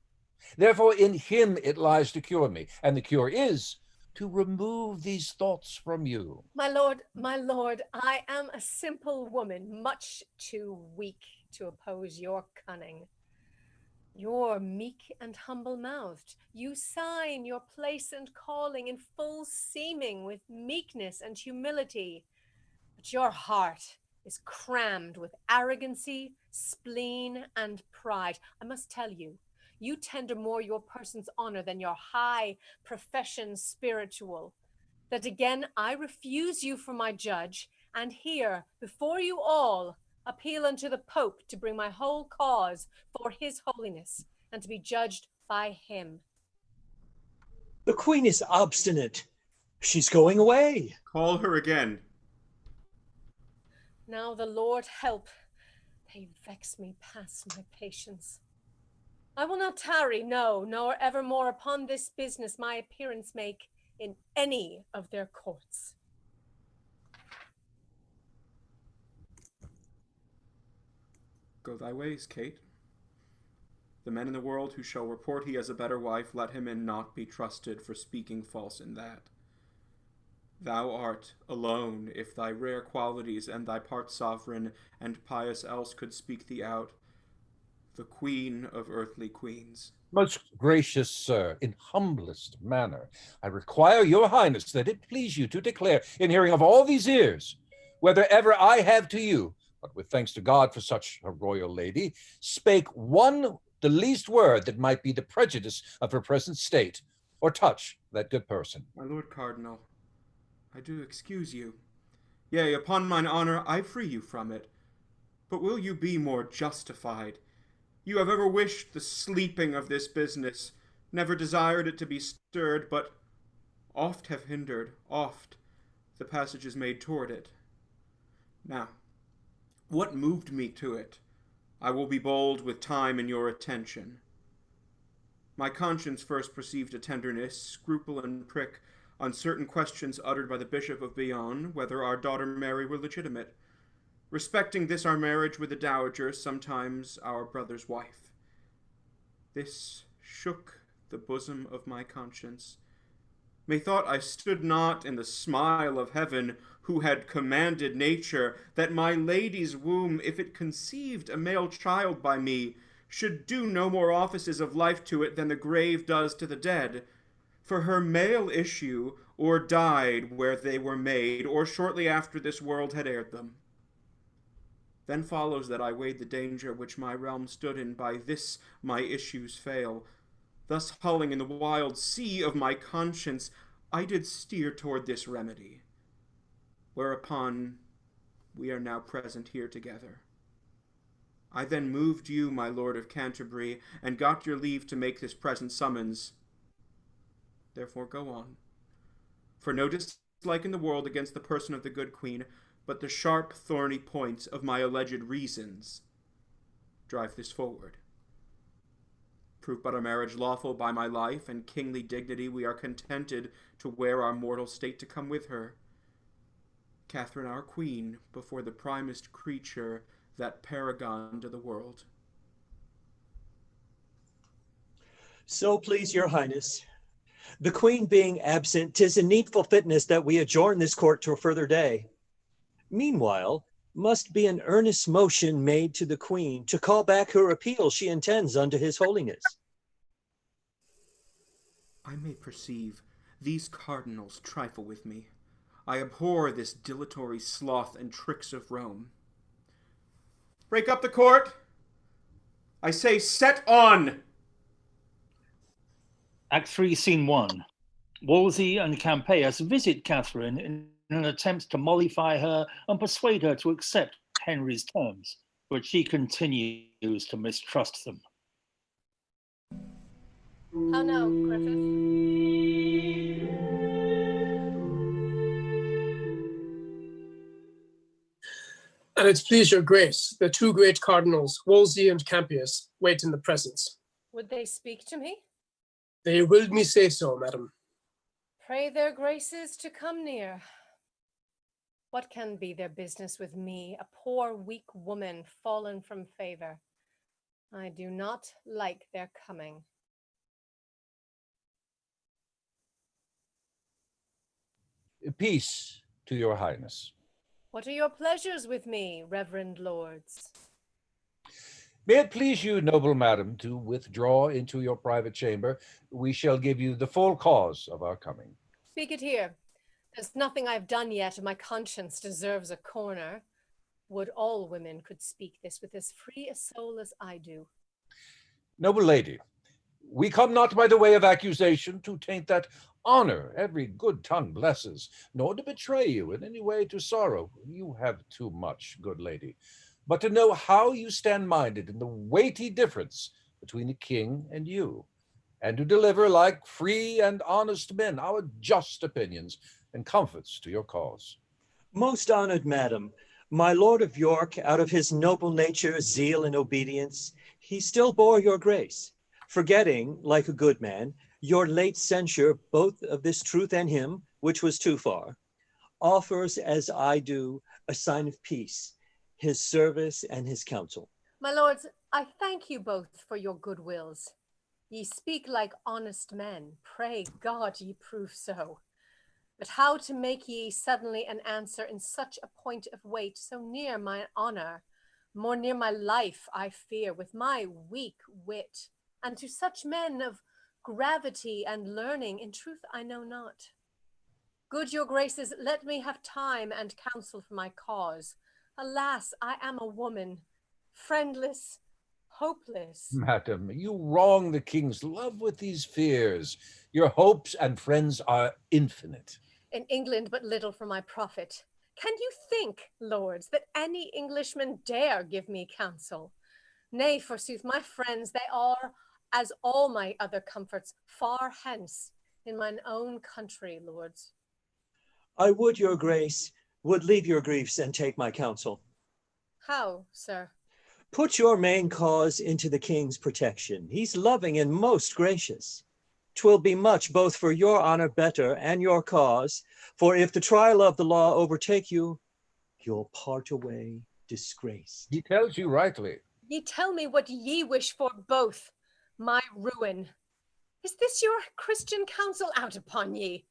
[SPEAKER 4] Therefore in him it lies to cure me, and the cure is to remove these thoughts from you.
[SPEAKER 2] My lord, I am a simple woman, much too weak to oppose your cunning. You're meek and humble-mouthed. You sign your place and calling in full seeming with meekness and humility. But your heart is crammed with arrogancy, spleen, and pride. I must tell you, you tender more your person's honor than your high profession spiritual. That again I refuse you for my judge, and here, before you all, appeal unto the Pope to bring my whole cause for his holiness, and to be judged by him.
[SPEAKER 8] The queen is obstinate. She's going away.
[SPEAKER 5] Call her again.
[SPEAKER 2] Now the Lord help, they vex me past my patience. I will not tarry, no, nor evermore upon this business my appearance make in any of their courts.
[SPEAKER 5] Go thy ways, Kate. The men in the world who shall report he has a better wife, let him in not be trusted for speaking false in that. Thou art alone, if thy rare qualities and thy part sovereign and pious else could speak thee out, the queen of earthly queens.
[SPEAKER 4] Most gracious sir, in humblest manner, I require your highness that it please you to declare, in hearing of all these ears, whether ever I have to you, but with thanks to God for such a royal lady, spake the least word that might be the prejudice of her present state, or touch that good person.
[SPEAKER 5] My lord cardinal, I do excuse you. Yea, upon mine honor, I free you from it. But will you be more justified? You have ever wished the sleeping of this business, never desired it to be stirred, but oft have hindered, oft the passages made toward it. Now, what moved me to it? I will be bold with time and your attention. My conscience first perceived a tenderness, scruple, and prick on certain questions uttered by the Bishop of Bayonne, whether our daughter Mary were legitimate. Respecting this our marriage with the dowager, sometimes our brother's wife. This shook the bosom of my conscience. Methought I stood not in the smile of heaven, who had commanded nature, that my lady's womb, if it conceived a male child by me, should do no more offices of life to it than the grave does to the dead. For her male issue or died where they were made, or shortly after this world had aired them. Then follows that I weighed the danger which my realm stood in, by this my issues fail. Thus hulling in the wild sea of my conscience, I did steer toward this remedy, whereupon we are now present here together. I then moved you, my lord of Canterbury, and got your leave to make this present summons. Therefore go on. For no dislike in the world against the person of the good queen, but the sharp, thorny points of my alleged reasons drive this forward. Proof but our marriage lawful by my life and kingly dignity, we are contented to wear our mortal state to come with her. Catherine our queen, before the primest creature, that paragon to the world.
[SPEAKER 8] So please your highness. The queen being absent, 'tis in needful fitness that we adjourn this court to a further day. Meanwhile, must be an earnest motion made to the queen to call back her appeal she intends unto his holiness.
[SPEAKER 5] I may perceive these cardinals trifle with me. I abhor this dilatory sloth and tricks of Rome. Break up the court! I say set on!
[SPEAKER 6] Act 3, Scene 1. Wolsey and Campeius visit Catherine in an attempt to mollify her and persuade her to accept Henry's terms, but she continues to mistrust them.
[SPEAKER 2] How now, Griffith?
[SPEAKER 10] And it please your grace, the two great cardinals, Wolsey and Campius, wait in the presence.
[SPEAKER 2] Would they speak to me?
[SPEAKER 10] They willed me say so, madam.
[SPEAKER 2] Pray their graces to come near. What can be their business with me, a poor weak woman fallen from favor? I do not like their coming.
[SPEAKER 4] Peace to your highness.
[SPEAKER 2] What are your pleasures with me, reverend lords?
[SPEAKER 4] May it please you, noble madam, to withdraw into your private chamber. We shall give you the full cause of our coming.
[SPEAKER 2] Speak it here. There's nothing I've done yet, and my conscience deserves a corner. Would all women could speak this with as free a soul as I do.
[SPEAKER 4] Noble lady, we come not by the way of accusation to taint that honor every good tongue blesses, nor to betray you in any way to sorrow. You have too much, good lady, but to know how you stand minded in the weighty difference between the king and you, and to deliver like free and honest men our just opinions and comforts to your cause.
[SPEAKER 8] Most honored madam, my Lord of York, out of his noble nature, zeal, and obedience, he still bore your grace, forgetting, like a good man, your late censure both of this truth and him, which was too far, offers, as I do, a sign of peace, his service and his counsel.
[SPEAKER 2] My lords, I thank you both for your good wills. Ye speak like honest men. Pray God ye prove so. But how to make ye suddenly an answer in such a point of weight, so near my honor, more near my life, I fear, with my weak wit, and to such men of gravity and learning, in truth I know not. Good your graces, let me have time and counsel for my cause. Alas, I am a woman, friendless, hopeless.
[SPEAKER 4] Madam, you wrong the king's love with these fears. Your hopes and friends are infinite.
[SPEAKER 2] In England, but little for my profit. Can you think, lords, that any Englishman dare give me counsel? Nay, forsooth, my friends, they are, as all my other comforts, far hence, in mine own country, lords.
[SPEAKER 8] I would, your grace, would leave your griefs and take my counsel.
[SPEAKER 2] How, sir?
[SPEAKER 8] Put your main cause into the king's protection. He's loving and most gracious. 'Twill be much both for your honor better and your cause, for if the trial of the law overtake you, you'll part away disgraced.
[SPEAKER 4] He tells you rightly.
[SPEAKER 2] Ye tell me what ye wish for both, my ruin. Is this your Christian counsel out upon ye?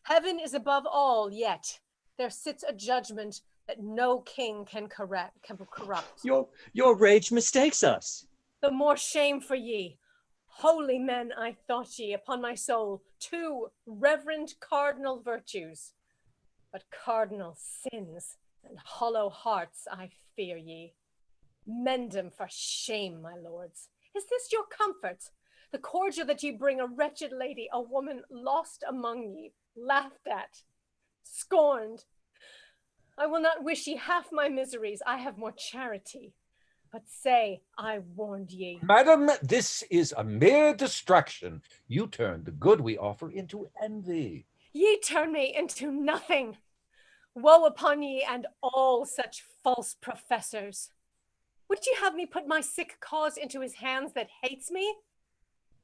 [SPEAKER 2] Heaven is above all, yet there sits a judgment that no king can corrupt.
[SPEAKER 8] Your rage mistakes us.
[SPEAKER 2] The more shame for ye. Holy men, I thought ye, upon my soul, two reverend cardinal virtues. But cardinal sins and hollow hearts, I fear ye. Mend 'em for shame, my lords. Is this your comfort? The cordial that ye bring a wretched lady, a woman lost among ye, laughed at, scorned. I will not wish ye half my miseries. I have more charity. But say, I warned ye.
[SPEAKER 4] Madam, this is a mere distraction. You turn the good we offer into envy.
[SPEAKER 2] Ye turn me into nothing. Woe upon ye and all such false professors. Would ye have me put my sick cause into his hands that hates me?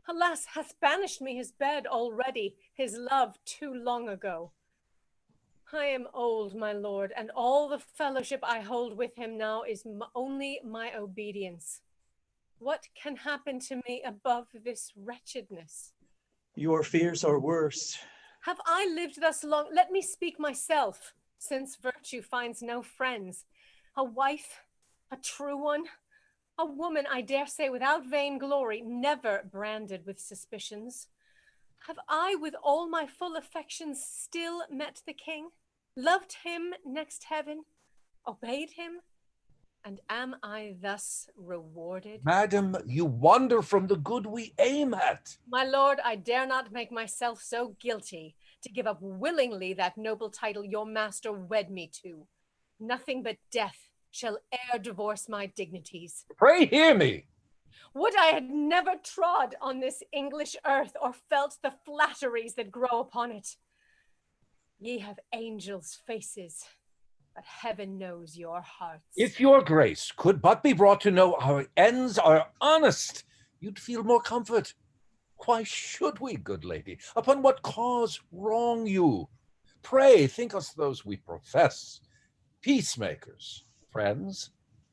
[SPEAKER 2] Alas, hath banished me his bed already, his love too long ago. I am old, my lord, and all the fellowship I hold with him now is only my obedience. What can happen to me above this wretchedness?
[SPEAKER 8] Your fears are worse.
[SPEAKER 2] Have I lived thus long? Let me speak myself, since virtue finds no friends. A wife, a true one, a woman, I dare say, without vain glory, never branded with suspicions. Have I, with all my full affections, still met the king, loved him next heaven, obeyed him, and am I thus rewarded?
[SPEAKER 4] Madam, you wander from the good we aim at.
[SPEAKER 2] My lord, I dare not make myself so guilty to give up willingly that noble title your master wed me to. Nothing but death shall e'er divorce my dignities.
[SPEAKER 4] Pray hear me.
[SPEAKER 2] Would I had never trod on this English earth or felt the flatteries that grow upon it. Ye have angels' faces, but heaven knows your hearts.
[SPEAKER 4] If your grace could but be brought to know our ends are honest, you'd feel more comfort. Why should we, good lady? Upon what cause wrong you? Pray think us those we profess, peacemakers, friends,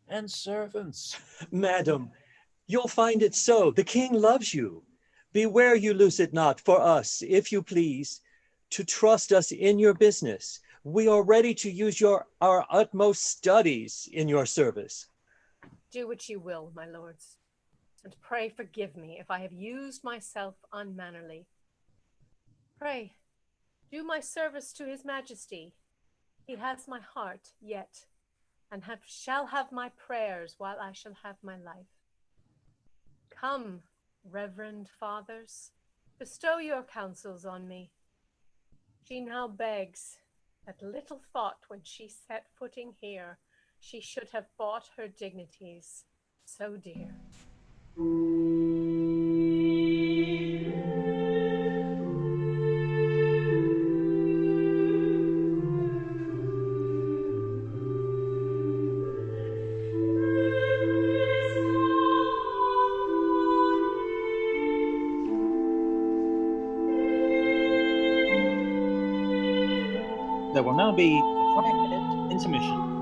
[SPEAKER 4] and servants.
[SPEAKER 8] Madam, you'll find it so. The king loves you. Beware you lose it not for us, if you please, to trust us in your business. We are ready to use our utmost studies in your service.
[SPEAKER 2] Do what you will, my lords, and pray forgive me if I have used myself unmannerly. Pray, do my service to his majesty. He has my heart yet, and shall have my prayers while I shall have my life. Come, reverend fathers, bestow your counsels on me. She now begs that little thought when she set footing here, she should have bought her dignities so dear.
[SPEAKER 6] There will now be a 5-minute intermission.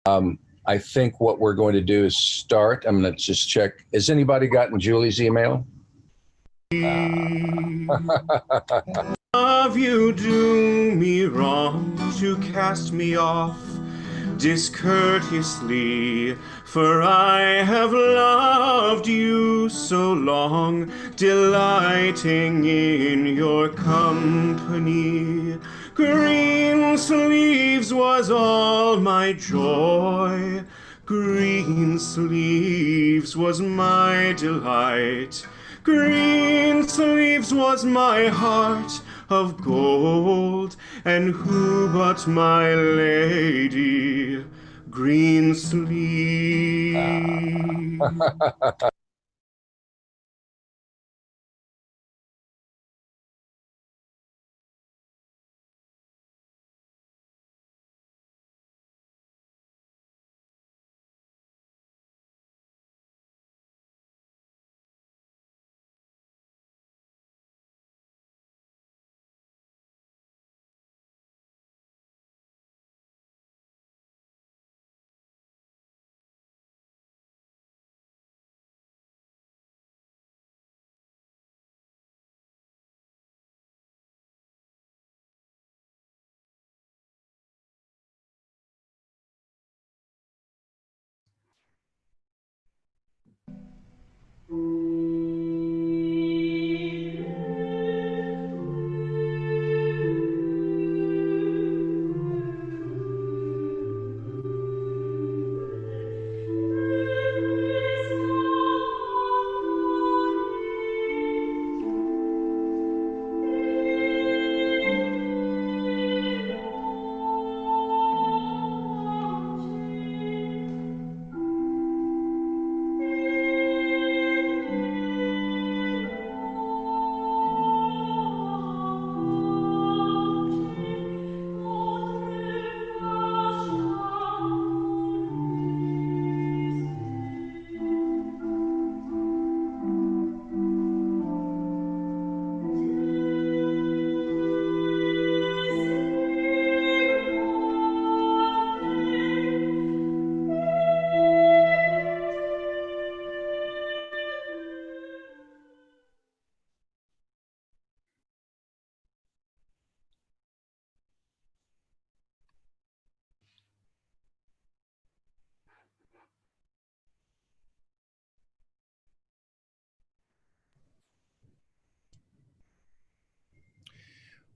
[SPEAKER 4] I think what we're going to do is start. I'm going to just check. Has anybody gotten Julie's email?
[SPEAKER 5] Love you do me wrong to cast me off discourteously, for I have loved you so long, delighting in your company. Green sleeves was all my joy, green sleeves was my delight. Green sleeves was my heart of gold, and who but my lady green sleeves?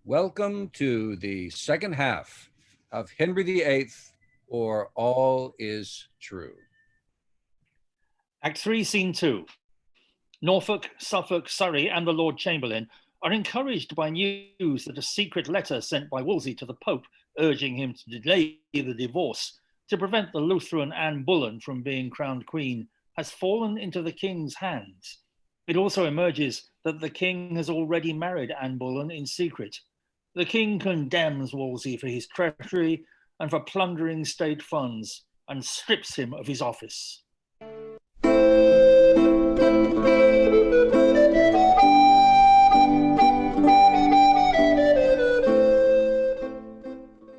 [SPEAKER 4] Welcome to the second half of Henry VIII, or All Is True.
[SPEAKER 6] Act 3, Scene 2. Norfolk, Suffolk, Surrey, and the Lord Chamberlain are encouraged by news that a secret letter sent by Wolsey to the Pope urging him to delay the divorce to prevent the Lutheran Anne Boleyn from being crowned queen has fallen into the king's hands. It also emerges that the king has already married Anne Boleyn in secret. The king condemns Wolsey for his treachery and for plundering state funds and strips him of his office.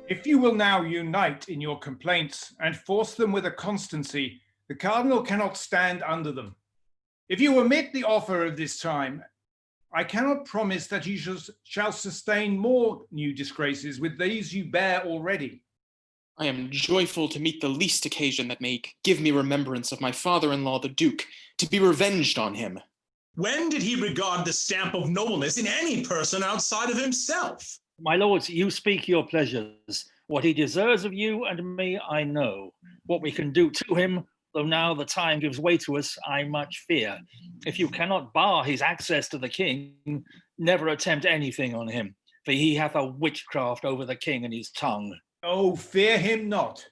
[SPEAKER 7] If you will now unite in your complaints and force them with a constancy, the cardinal cannot stand under them. If you omit the offer of this time, I cannot promise that you shall sustain more new disgraces with these you bear already.
[SPEAKER 9] I am joyful to meet the least occasion that may give me remembrance of my father-in-law the Duke, to be revenged on him.
[SPEAKER 17] When did he regard the stamp of nobleness in any person outside of himself?
[SPEAKER 6] My lords, you speak your pleasures. What he deserves of you and me, I know. What we can do to him, though now the time gives way to us, I much fear. If you cannot bar his access to the king, never attempt anything on him, for he hath a witchcraft over the king and his tongue.
[SPEAKER 7] Oh, fear him not.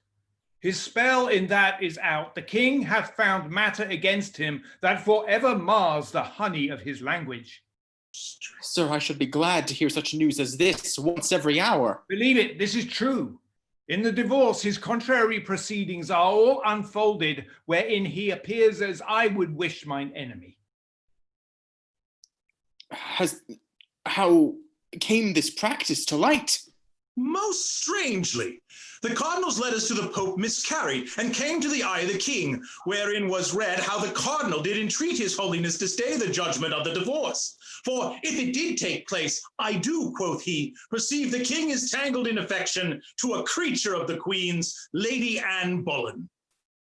[SPEAKER 7] His spell in that is out. The king hath found matter against him that forever mars the honey of his language.
[SPEAKER 9] Sir, I should be glad to hear such news as this once every hour.
[SPEAKER 7] Believe it, this is true. In the divorce, his contrary proceedings are all unfolded, wherein he appears as I would wish mine enemy.
[SPEAKER 9] How came this practice to light?
[SPEAKER 17] Most strangely, the cardinal's letters to the Pope miscarried and came to the eye of the king, wherein was read how the cardinal did entreat his holiness to stay the judgment of the divorce. For if it did take place, I do, quoth he, perceive the king is tangled in affection to a creature of the queen's, Lady Anne Boleyn.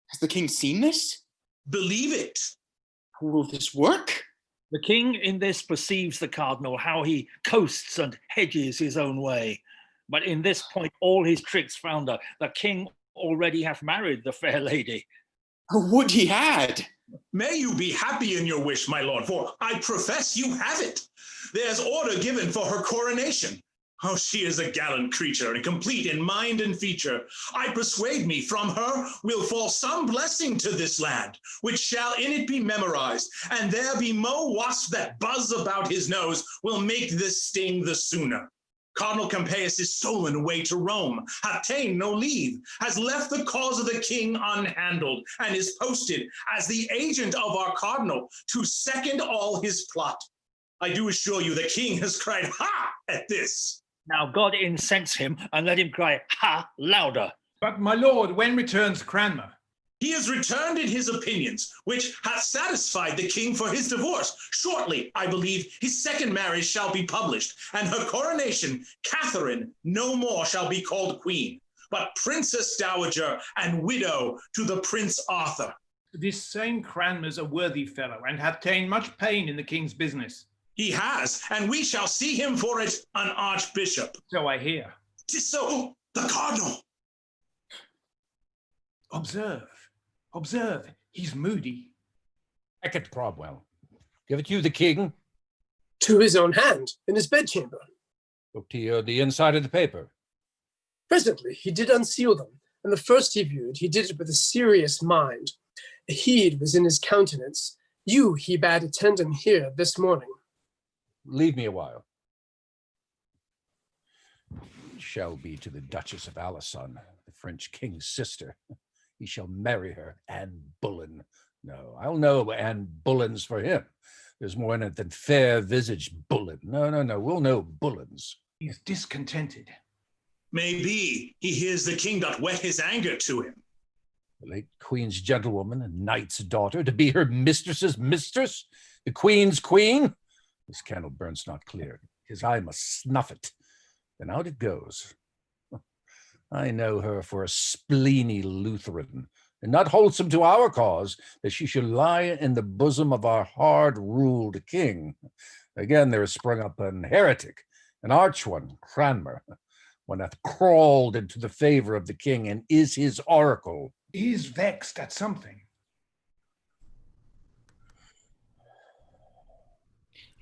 [SPEAKER 9] Has the king seen this?
[SPEAKER 17] Believe it.
[SPEAKER 9] Will this work?
[SPEAKER 6] The king in this perceives the cardinal, how he coasts and hedges his own way. But in this point, all his tricks founder. The king already hath married the fair lady.
[SPEAKER 9] Would he had!
[SPEAKER 17] May you be happy in your wish, my lord, for I profess you have it. There's order given for her coronation. Oh, she is a gallant creature and complete in mind and feature. I persuade me from her will fall some blessing to this land, which shall in it be memorized, and there be mo wasp that buzz about his nose will make this sting the sooner. Cardinal Campeius is stolen away to Rome, hath ta'en no leave, has left the cause of the king unhandled, and is posted as the agent of our cardinal to second all his plot. I do assure you the king has cried ha at this.
[SPEAKER 6] Now God incense him and let him cry ha louder.
[SPEAKER 7] But my lord, when returns Cranmer?
[SPEAKER 17] He has returned in his opinions, which hath satisfied the king for his divorce. Shortly, I believe, his second marriage shall be published, and her coronation, Catherine, no more shall be called queen, but princess dowager and widow to the Prince Arthur.
[SPEAKER 7] This same Cranmer's a worthy fellow, and hath ta'en much pain in the king's business.
[SPEAKER 17] He has, and we shall see him for it an archbishop.
[SPEAKER 7] So I hear.
[SPEAKER 17] 'Tis so, the cardinal.
[SPEAKER 7] Observe, he's moody.
[SPEAKER 4] Becket Cromwell. Give it you, the king.
[SPEAKER 10] To his own hand, in his bedchamber.
[SPEAKER 4] Look to you the inside of the paper.
[SPEAKER 10] Presently he did unseal them, and the first he viewed, he did it with a serious mind. A heed was in his countenance. You he bade attend him here this morning.
[SPEAKER 4] Leave me a while. It shall be to the Duchess of Alençon, the French king's sister. He shall marry her, Anne Boleyn. No, I'll know Anne Boleyn's for him. There's more in it than fair-visaged Boleyn. No, we'll know Boleyn's.
[SPEAKER 7] He's discontented.
[SPEAKER 17] Maybe he hears the king doth whet his anger to him.
[SPEAKER 4] The late queen's gentlewoman, a knight's daughter, to be her mistress's mistress, the queen's queen. This candle burns not clear. His eye must snuff it. Then out it goes. I know her for a spleeny Lutheran, and not wholesome to our cause that she should lie in the bosom of our hard-ruled king. Again, there has sprung up an heretic, an arch one, Cranmer, one hath crawled into the favor of the king and is his oracle.
[SPEAKER 7] He is vexed at something.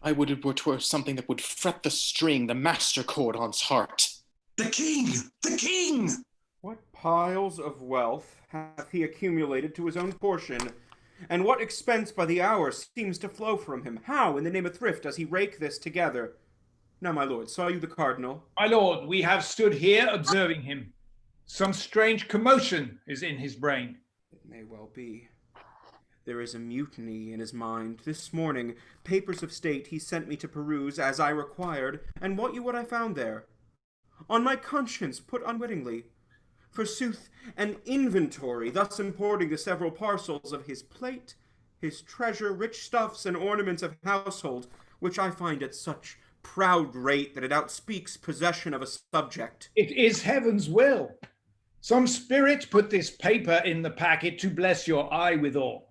[SPEAKER 9] I would it were something that would fret the string, the master chord on's heart.
[SPEAKER 17] The king! The king!
[SPEAKER 5] What piles of wealth hath he accumulated to his own portion, and what expense by the hour seems to flow from him? How, in the name of thrift, does he rake this together? Now, my lord, saw you the cardinal?
[SPEAKER 7] My lord, we have stood here observing him. Some strange commotion is in his brain.
[SPEAKER 5] It may well be. There is a mutiny in his mind. This morning, papers of state he sent me to peruse as I required, and what I found there? On my conscience put unwittingly. Forsooth, an inventory, thus importing the several parcels of his plate, his treasure, rich stuffs and ornaments of household, which I find at such proud rate that it outspeaks possession of a subject.
[SPEAKER 7] It is heaven's will. Some spirit put this paper in the packet to bless your eye withal.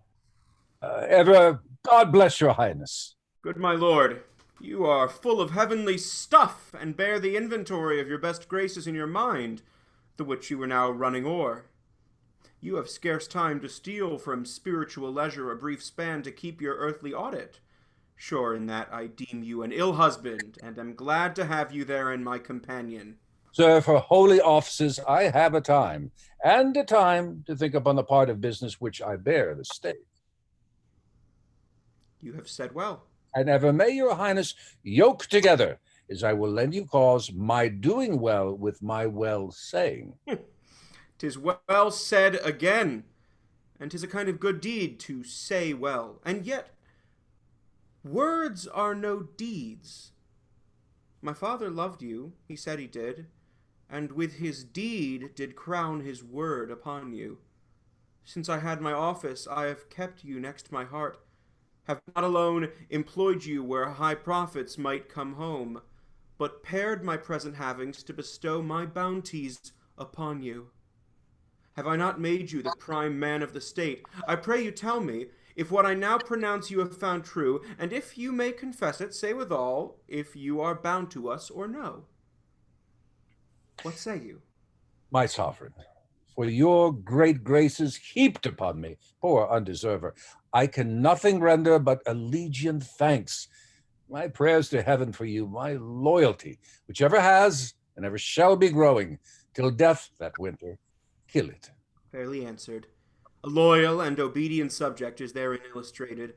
[SPEAKER 4] Ever, God bless your highness.
[SPEAKER 5] Good my lord, you are full of heavenly stuff, and bear the inventory of your best graces in your mind, the which you are now running o'er. You have scarce time to steal from spiritual leisure a brief span to keep your earthly audit. Sure in that I deem you an ill husband, and am glad to have you therein my companion.
[SPEAKER 4] Sir, for holy offices I have a time, and a time to think upon the part of business which I bear the state.
[SPEAKER 5] You have said well.
[SPEAKER 4] And ever may your highness yoke together, as I will lend you cause my doing well with my well saying.
[SPEAKER 5] 'Tis well said again, and 'tis a kind of good deed to say well, and yet words are no deeds. My father loved you, he said he did, and with his deed did crown his word upon you. Since I had my office, I have kept you next my heart, have not alone employed you where high profits might come home, but pared my present havings to bestow my bounties upon you. Have I not made you the prime man of the state? I pray you tell me, if what I now pronounce you have found true, and if you may confess it, say withal, if you are bound to us or no. What say you?
[SPEAKER 4] My sovereign, for your great graces heaped upon me, poor undeserver, I can nothing render but Elegian thanks. My prayers to heaven for you, my loyalty, which ever has and ever shall be growing, till death that winter kill it.
[SPEAKER 5] Fairly answered. A loyal and obedient subject is therein illustrated.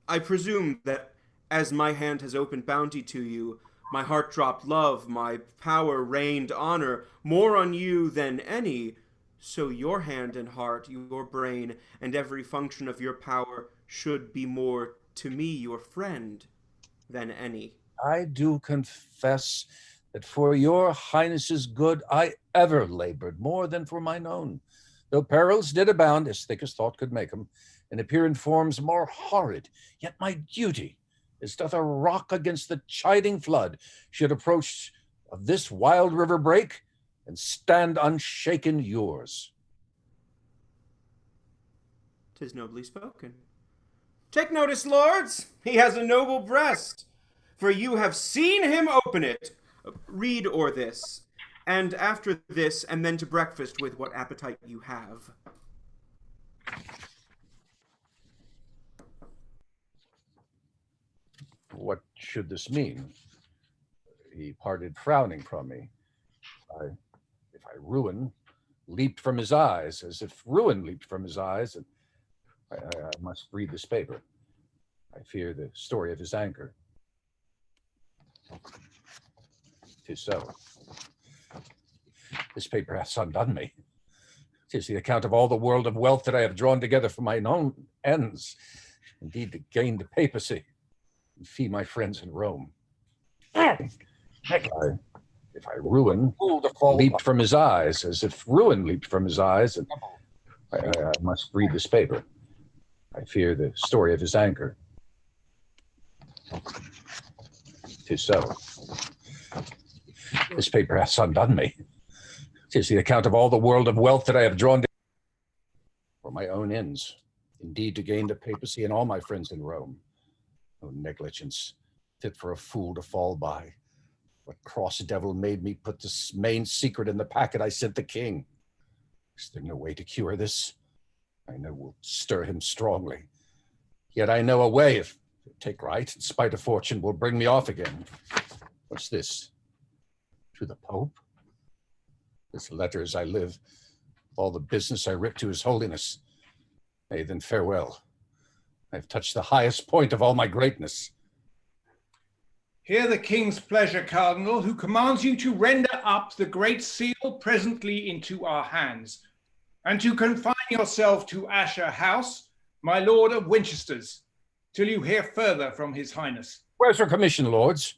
[SPEAKER 5] I presume that as my hand has opened bounty to you, my heart dropped love, my power rained honor, more on you than any, so your hand and heart, your brain, and every function of your power should be more to me, your friend, than any.
[SPEAKER 4] I do confess that for your highness's good I ever labored more than for mine own, though perils did abound, as thick as thought could make them, and appear in forms more horrid, yet my duty, as doth a rock against the chiding flood, should approach of this wild river break, and stand unshaken yours.
[SPEAKER 5] 'Tis nobly spoken. Take notice, lords, he has a noble breast, for you have seen him open it. Read o'er this, and after this, and then to breakfast with what appetite you have.
[SPEAKER 4] What should this mean? He parted frowning from me. If I ruin, leaped from his eyes, as if ruin leaped from his eyes, and I must read this paper. I fear the story of his anger. 'Tis so. This paper hath undone me. 'Tis the account of all the world of wealth that I have drawn together for mine own ends, indeed to gain the papacy and fee my friends in Rome. If I ruin, leaped from his eyes, as if ruin leaped from his eyes, and I must read this paper. I fear the story of his anger. 'Tis so. This paper hath undone me. 'Tis the account of all the world of wealth that I have drawn for my own ends, indeed to gain the papacy and all my friends in Rome. Oh, negligence, fit for a fool to fall by. What cross devil made me put this main secret in the packet I sent the king? Is there no way to cure this? I know will stir him strongly. Yet I know a way, if take right, in spite of fortune, will bring me off again. What's this? To the Pope? This letter as I live, all the business I writ to his holiness. Nay, then farewell. I have touched the highest point of all my greatness.
[SPEAKER 7] Hear the king's pleasure, Cardinal, who commands you to render up the great seal presently into our hands, and to confine yourself to Asher House, my lord of Winchester's, till you hear further from his highness.
[SPEAKER 4] Where's your commission, lords?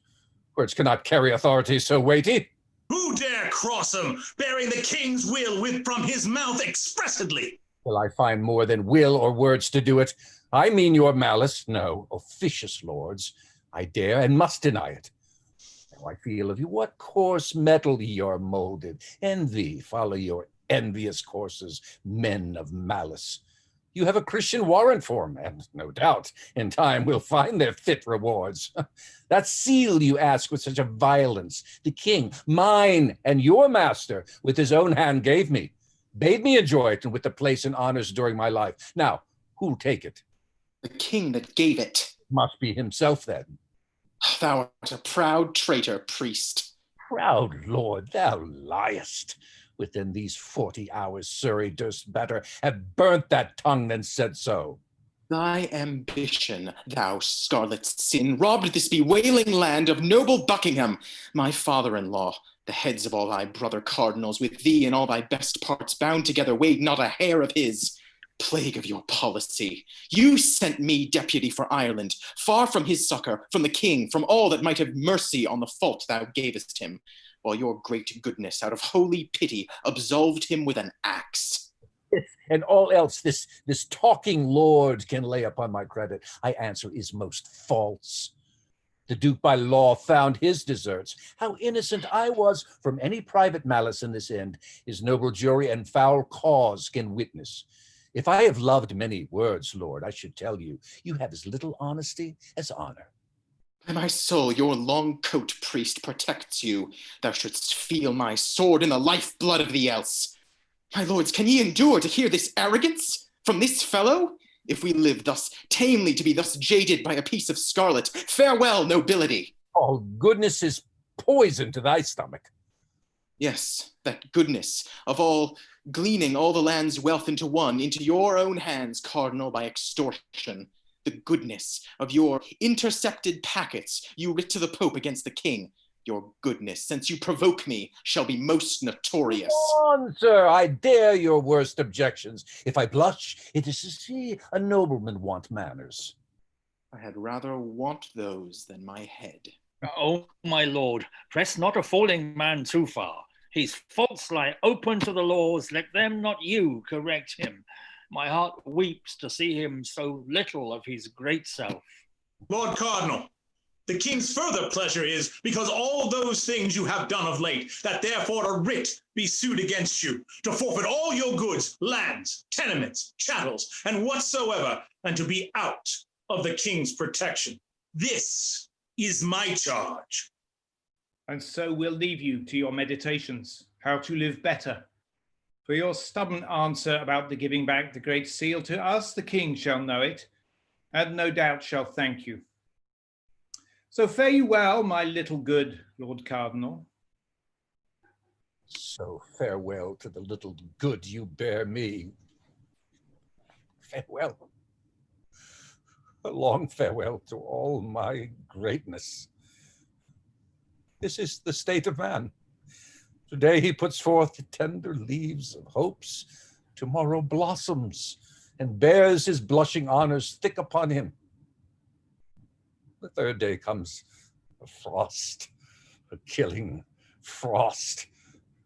[SPEAKER 4] Words cannot carry authority so weighty.
[SPEAKER 17] Who dare cross him, bearing the king's will with from his mouth expressedly?
[SPEAKER 4] Will I find more than will or words to do it? I mean your malice, no, officious lords. I dare and must deny it. Now I feel of you what coarse metal ye are molded. Envy, follow your envious courses, men of malice. You have a Christian warrant for them, and no doubt in time will find their fit rewards. That seal you ask with such a violence, the king, mine and your master, with his own hand gave me, bade me enjoy it and with the place and honors during my life. Now, who'll take it?
[SPEAKER 9] The king that gave it.
[SPEAKER 4] Must be himself then.
[SPEAKER 9] Thou art a proud traitor, priest.
[SPEAKER 4] Proud lord, thou liest. Within these 40 hours, Surrey durst better have burnt that tongue than said so.
[SPEAKER 9] Thy ambition, thou scarlet sin, robbed this bewailing land of noble Buckingham, my father-in-law. The heads of all thy brother cardinals, with thee and all thy best parts bound together, weighed not a hair of his. Plague of your policy. You sent me deputy for Ireland, far from his succor, from the king, from all that might have mercy on the fault thou gavest him. while your great goodness, out of holy pity, absolved him with an axe.
[SPEAKER 4] And all else this talking lord can lay upon my credit, I answer, is most false. The Duke by law found his deserts. How innocent I was from any private malice in this end, his noble jury and foul cause can witness. If I have loved many words, Lord, I should tell you, you have as little honesty as honor.
[SPEAKER 9] By my soul, your long coat, priest, protects you. Thou shouldst feel my sword in the lifeblood of thee else. My lords, can ye endure to hear this arrogance from this fellow? If we live thus tamely to be thus jaded by a piece of scarlet, farewell, nobility.
[SPEAKER 4] All goodness is poison to thy stomach.
[SPEAKER 9] Yes, that goodness of all gleaning all the land's wealth into one, into your own hands, Cardinal, by extortion. The goodness of your intercepted packets you writ to the Pope against the king. Your goodness, since you provoke me, shall be most notorious.
[SPEAKER 4] Go on, sir, I dare your worst objections. If I blush, it is to see a nobleman want manners.
[SPEAKER 9] I had rather want those than my head.
[SPEAKER 6] Oh, my lord, press not a falling man too far. His faults lie open to the laws, let them, not you, correct him. My heart weeps to see him so little of his great self.
[SPEAKER 17] Lord Cardinal, the king's further pleasure is, because all those things you have done of late, that therefore a writ be sued against you, to forfeit all your goods, lands, tenements, chattels, and whatsoever, and to be out of the king's protection. This is my charge.
[SPEAKER 7] And so we'll leave you to your meditations, how to live better. For your stubborn answer about the giving back the Great Seal to us, the king shall know it, and no doubt shall thank you. So fare you well, my little good Lord Cardinal.
[SPEAKER 4] So farewell to the little good you bear me. Farewell. A long farewell to all my greatness. This is the state of man. Today he puts forth the tender leaves of hopes. Tomorrow blossoms and bears his blushing honors thick upon him. The third day comes a frost, a killing frost.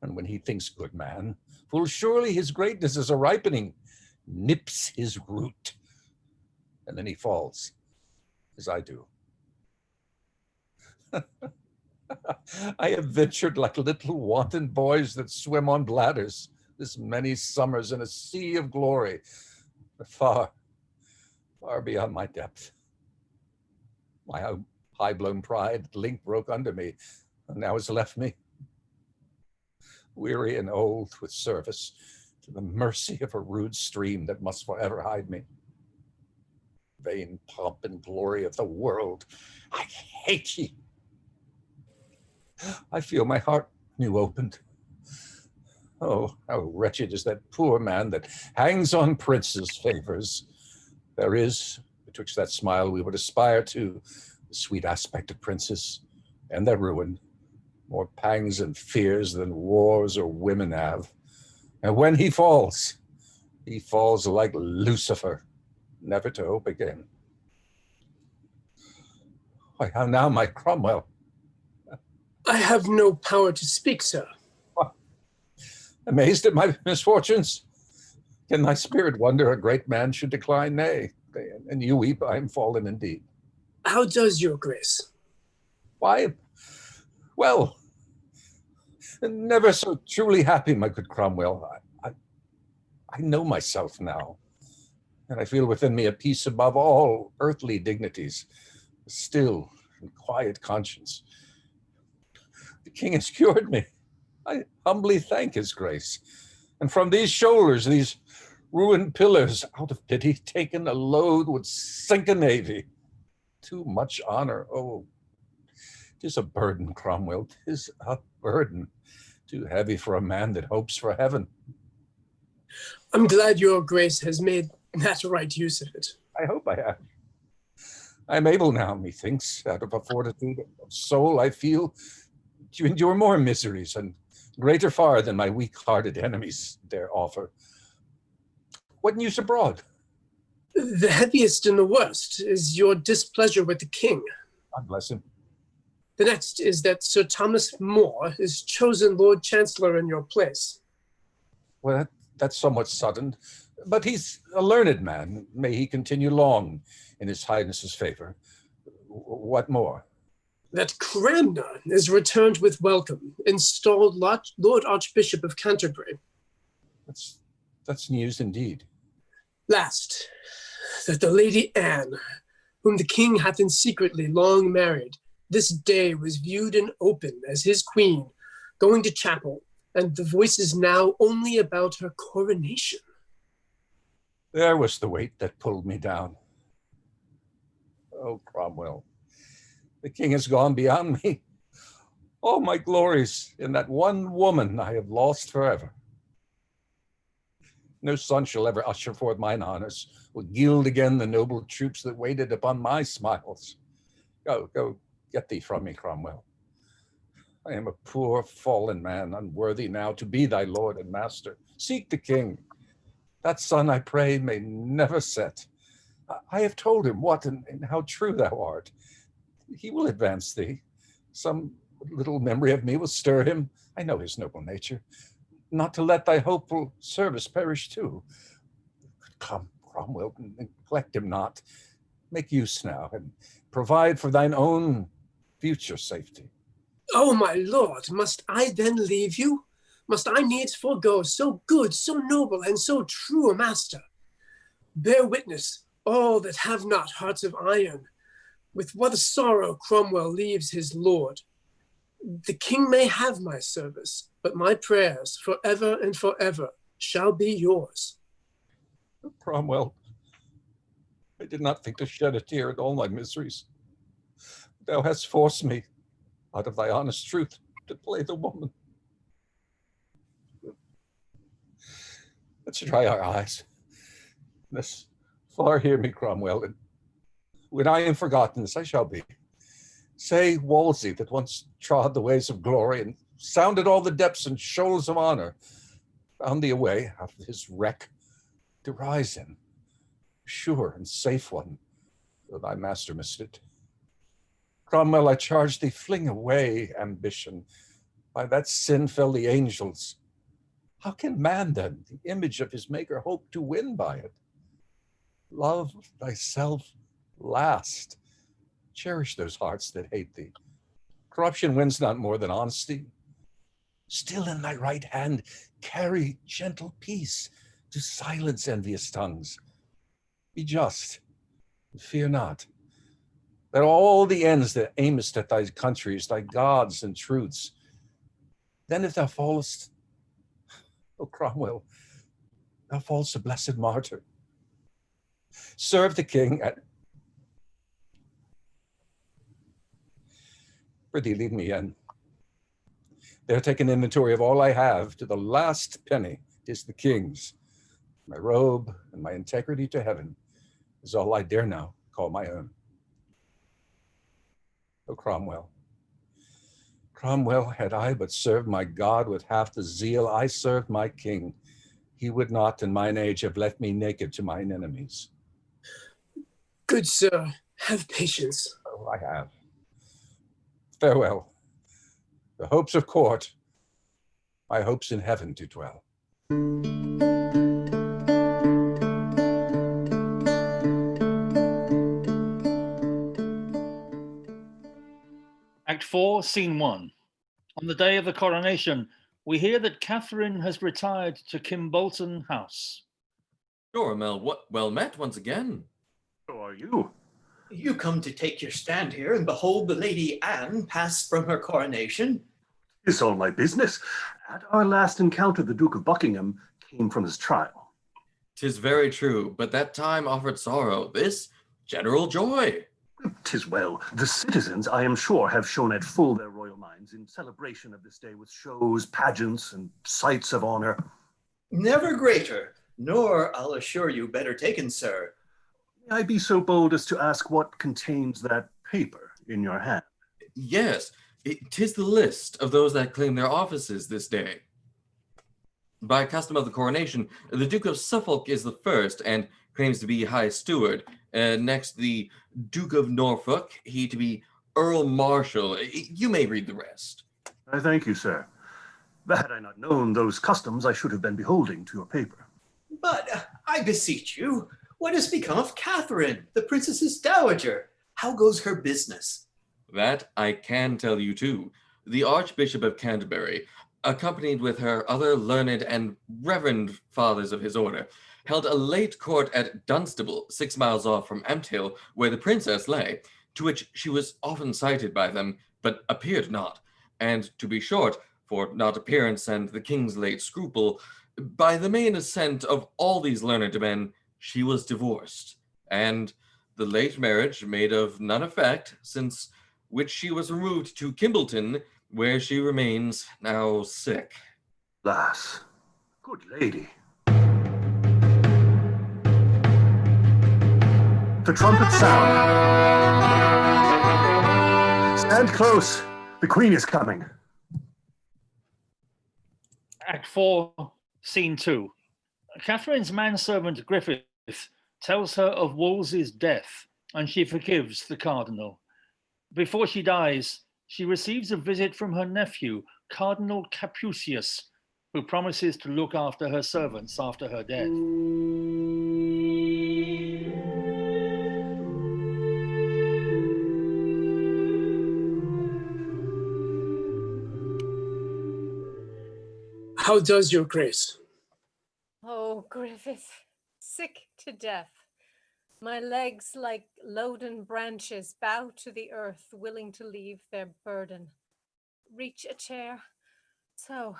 [SPEAKER 4] And when he thinks good man, full surely his greatness is a ripening, nips his root. And then he falls, as I do. I have ventured like little wanton boys that swim on bladders this many summers in a sea of glory, but far, far beyond my depth. My high-blown pride at length broke under me, and now has left me, weary and old with service, to the mercy of a rude stream that must forever hide me. Vain pomp and glory of the world, I hate ye. I feel my heart new opened. Oh, how wretched is that poor man that hangs on princes' favors. There is, betwixt that smile we would aspire to, the sweet aspect of princes, and their ruin, more pangs and fears than wars or women have. And when he falls like Lucifer, never to hope again. Why, how now, my Cromwell?
[SPEAKER 10] I have no power to speak, sir.
[SPEAKER 4] Amazed at my misfortunes? Can thy spirit wonder a great man should decline? Nay, and you weep, I am fallen indeed.
[SPEAKER 10] How does your grace?
[SPEAKER 4] Why, well, never so truly happy, my good Cromwell. I know myself now, and I feel within me a peace above all earthly dignities, a still and quiet conscience. The king has cured me. I humbly thank his grace. And from these shoulders, these ruined pillars, out of pity, taken a load would sink a navy. Too much honor, oh, 'tis a burden, Cromwell, 'tis a burden, too heavy for a man that hopes for heaven.
[SPEAKER 10] I'm glad your grace has made that right use of it.
[SPEAKER 4] I hope I have. I am able now, methinks, out of a fortitude of soul I feel, to endure more miseries and greater far than my weak-hearted enemies dare offer. What news abroad?
[SPEAKER 10] The heaviest and the worst is your displeasure with the king.
[SPEAKER 4] God bless him.
[SPEAKER 10] The next is that Sir Thomas More is chosen Lord Chancellor in your place.
[SPEAKER 4] Well, that's somewhat sudden, but he's a learned man. May he continue long in His Highness's favor. What more?
[SPEAKER 10] That Cranmer is returned with welcome, installed Lord Archbishop of Canterbury.
[SPEAKER 4] That's news indeed.
[SPEAKER 10] Last, that the Lady Anne, whom the king hath in secretly long married, this day was viewed and open as his queen, going to chapel, and the voice is now only about her coronation.
[SPEAKER 4] There was the weight that pulled me down. Oh, Cromwell, the king has gone beyond me. All my glories in that one woman I have lost forever. No son shall ever usher forth mine honors, or gild again the noble troops that waited upon my smiles. Go, get thee from me, Cromwell. I am a poor fallen man, unworthy now to be thy lord and master. Seek the king. That sun, I pray, may never set. I have told him what and how true thou art. He will advance thee. Some little memory of me will stir him. I know his noble nature. Not to let thy hopeful service perish too. Come, Cromwell, neglect him not. Make use now, and provide for thine own future safety.
[SPEAKER 10] Oh, my lord, must I then leave you? Must I needs forego so good, so noble, and so true a master? Bear witness, all that have not hearts of iron, with what a sorrow Cromwell leaves his lord. The king may have my service, but my prayers forever and forever shall be yours.
[SPEAKER 4] Cromwell, I did not think to shed a tear at all my miseries. Thou hast forced me, out of thy honest truth, to play the woman. Let's dry our eyes. This far hear me, Cromwell, and when I am forgotten, as I shall be, say Wolsey, that once trod the ways of glory and sounded all the depths and shoals of honor, found thee a way out of his wreck to rise in, sure and safe one, though thy master missed it. Cromwell, I charge thee, fling away ambition. By that sin fell the angels. How can man then, the image of his maker, hope to win by it? Love thyself last. Cherish those hearts that hate thee. Corruption wins not more than honesty. Still in thy right hand carry gentle peace to silence envious tongues. Be just, and fear not. That all the ends that aimest at thy countries, thy gods and truths. Then if thou fallest, O Cromwell, thou fall'st a blessed martyr. Serve the king at... Prithee, lead me in. There take an inventory of all I have, to the last penny. 'Tis the king's. My robe and my integrity to heaven is all I dare now call my own. O Cromwell, Cromwell, had I but served my God with half the zeal I served my king, he would not in mine age have left me naked to mine enemies.
[SPEAKER 10] Good sir, have patience.
[SPEAKER 4] Oh, I have. Farewell. The hopes of court, my hopes in heaven to dwell.
[SPEAKER 6] Act 4, Scene 1. On the day of the coronation, we hear that Catherine has retired to Kimbolton House.
[SPEAKER 13] Sure, Mel, well met once again.
[SPEAKER 15] So are you.
[SPEAKER 16] You come to take your stand here and behold the Lady Anne pass from her coronation.
[SPEAKER 15] It's all my business. At our last encounter, the Duke of Buckingham came from his trial.
[SPEAKER 13] 'Tis very true, but that time offered sorrow, this general joy.
[SPEAKER 15] 'Tis well. The citizens, I am sure, have shown at full their royal minds in celebration of this day with shows, pageants, and sights of honor.
[SPEAKER 16] Never greater, nor, I'll assure you, better taken, sir.
[SPEAKER 15] May I be so bold as to ask what contains that paper in your hand?
[SPEAKER 13] Yes, 'tis the list of those that claim their offices this day. By custom of the coronation, the Duke of Suffolk is the first and claims to be High Steward. Next, the Duke of Norfolk, he to be Earl Marshal. You may read the rest.
[SPEAKER 15] I thank you, sir. Had I not known those customs, I should have been beholding to your paper.
[SPEAKER 16] But I beseech you, what has become of Catherine, the princess's dowager? How goes her business?
[SPEAKER 13] That I can tell you too. The Archbishop of Canterbury, accompanied with her other learned and reverend fathers of his order, held a late court at Dunstable, 6 miles off from Ampthill, where the princess lay, to which she was often cited by them, but appeared not. And to be short, for not appearance and the king's late scruple, by the main assent of all these learned men, she was divorced, and the late marriage made of none effect, since which she was removed to Kimbleton, where she remains now sick.
[SPEAKER 15] Lass, good lady. The trumpet sound. Stand close. The queen is coming.
[SPEAKER 6] Act 4, Scene 2. Catherine's manservant Griffith tells her of Wolsey's death, and she forgives the cardinal. Before she dies, she receives a visit from her nephew, Cardinal Capucius, who promises to look after her servants after her death.
[SPEAKER 10] How does your grace?
[SPEAKER 2] Oh, Griffith, sick to death. My legs, like loaden branches, bow to the earth, willing to leave their burden. Reach a chair. So,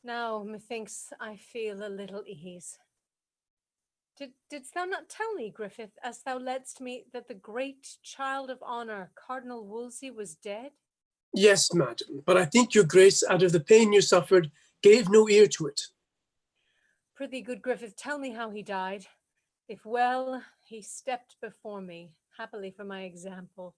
[SPEAKER 2] now methinks I feel a little ease. Didst thou not tell me, Griffith, as thou ledst me, that the great child of honour, Cardinal Wolsey, was dead?
[SPEAKER 10] Yes, madam, but I think your grace, out of the pain you suffered, gave no ear to it.
[SPEAKER 2] Prithee, good Griffith, tell me how he died. If well, he stepped before me, happily for my example.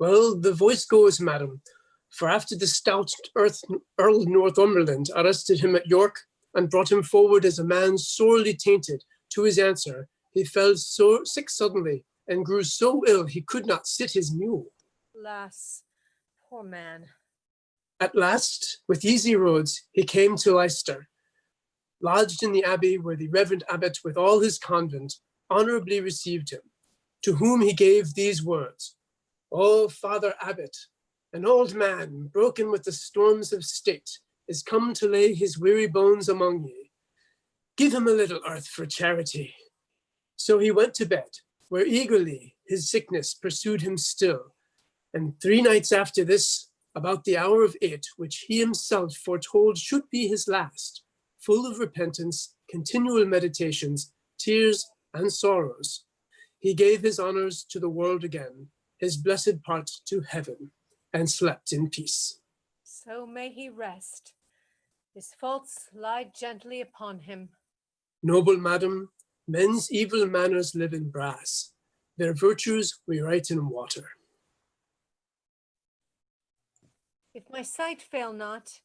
[SPEAKER 10] Well, the voice goes, madam, for after the stout Earl Northumberland arrested him at York and brought him forward as a man sorely tainted to his answer, he fell so sick suddenly and grew so ill he could not sit his mule.
[SPEAKER 2] Alas, poor man.
[SPEAKER 10] At last, with easy roads, he came to Leicester, lodged in the abbey where the reverend abbot with all his convent honorably received him, to whom he gave these words: "O Father Abbot, an old man, broken with the storms of state, is come to lay his weary bones among ye. Give him a little earth for charity." So he went to bed, where eagerly his sickness pursued him still. And 3 nights after this, about the hour of 8, which he himself foretold should be his last, full of repentance, continual meditations, tears, and sorrows, he gave his honors to the world again, his blessed part to heaven, and slept in peace.
[SPEAKER 2] So may he rest. His faults lie gently upon him.
[SPEAKER 10] Noble madam, men's evil manners live in brass. Their virtues we write in water.
[SPEAKER 2] If my sight fail not,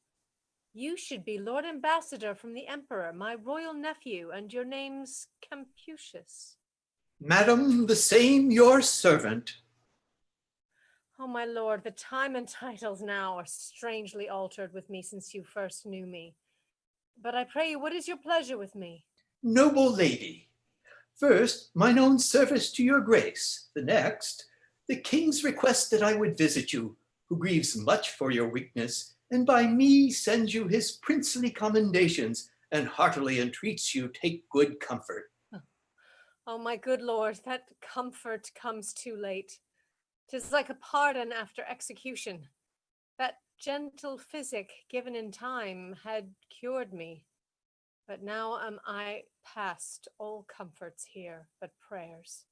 [SPEAKER 2] you should be Lord Ambassador from the Emperor, my royal nephew, and your name's Capucius.
[SPEAKER 16] Madam, the same your servant.
[SPEAKER 2] Oh, my lord, the time and titles now are strangely altered with me since you first knew me. But I pray you, what is your pleasure with me?
[SPEAKER 16] Noble lady, first, mine own service to your grace. The next, the king's request that I would visit you, who grieves much for your weakness, and by me sends you his princely commendations, and heartily entreats you take good comfort.
[SPEAKER 2] Oh, my good lord, that comfort comes too late. 'Tis like a pardon after execution. That gentle physic given in time had cured me. But now am I past all comforts here but prayers.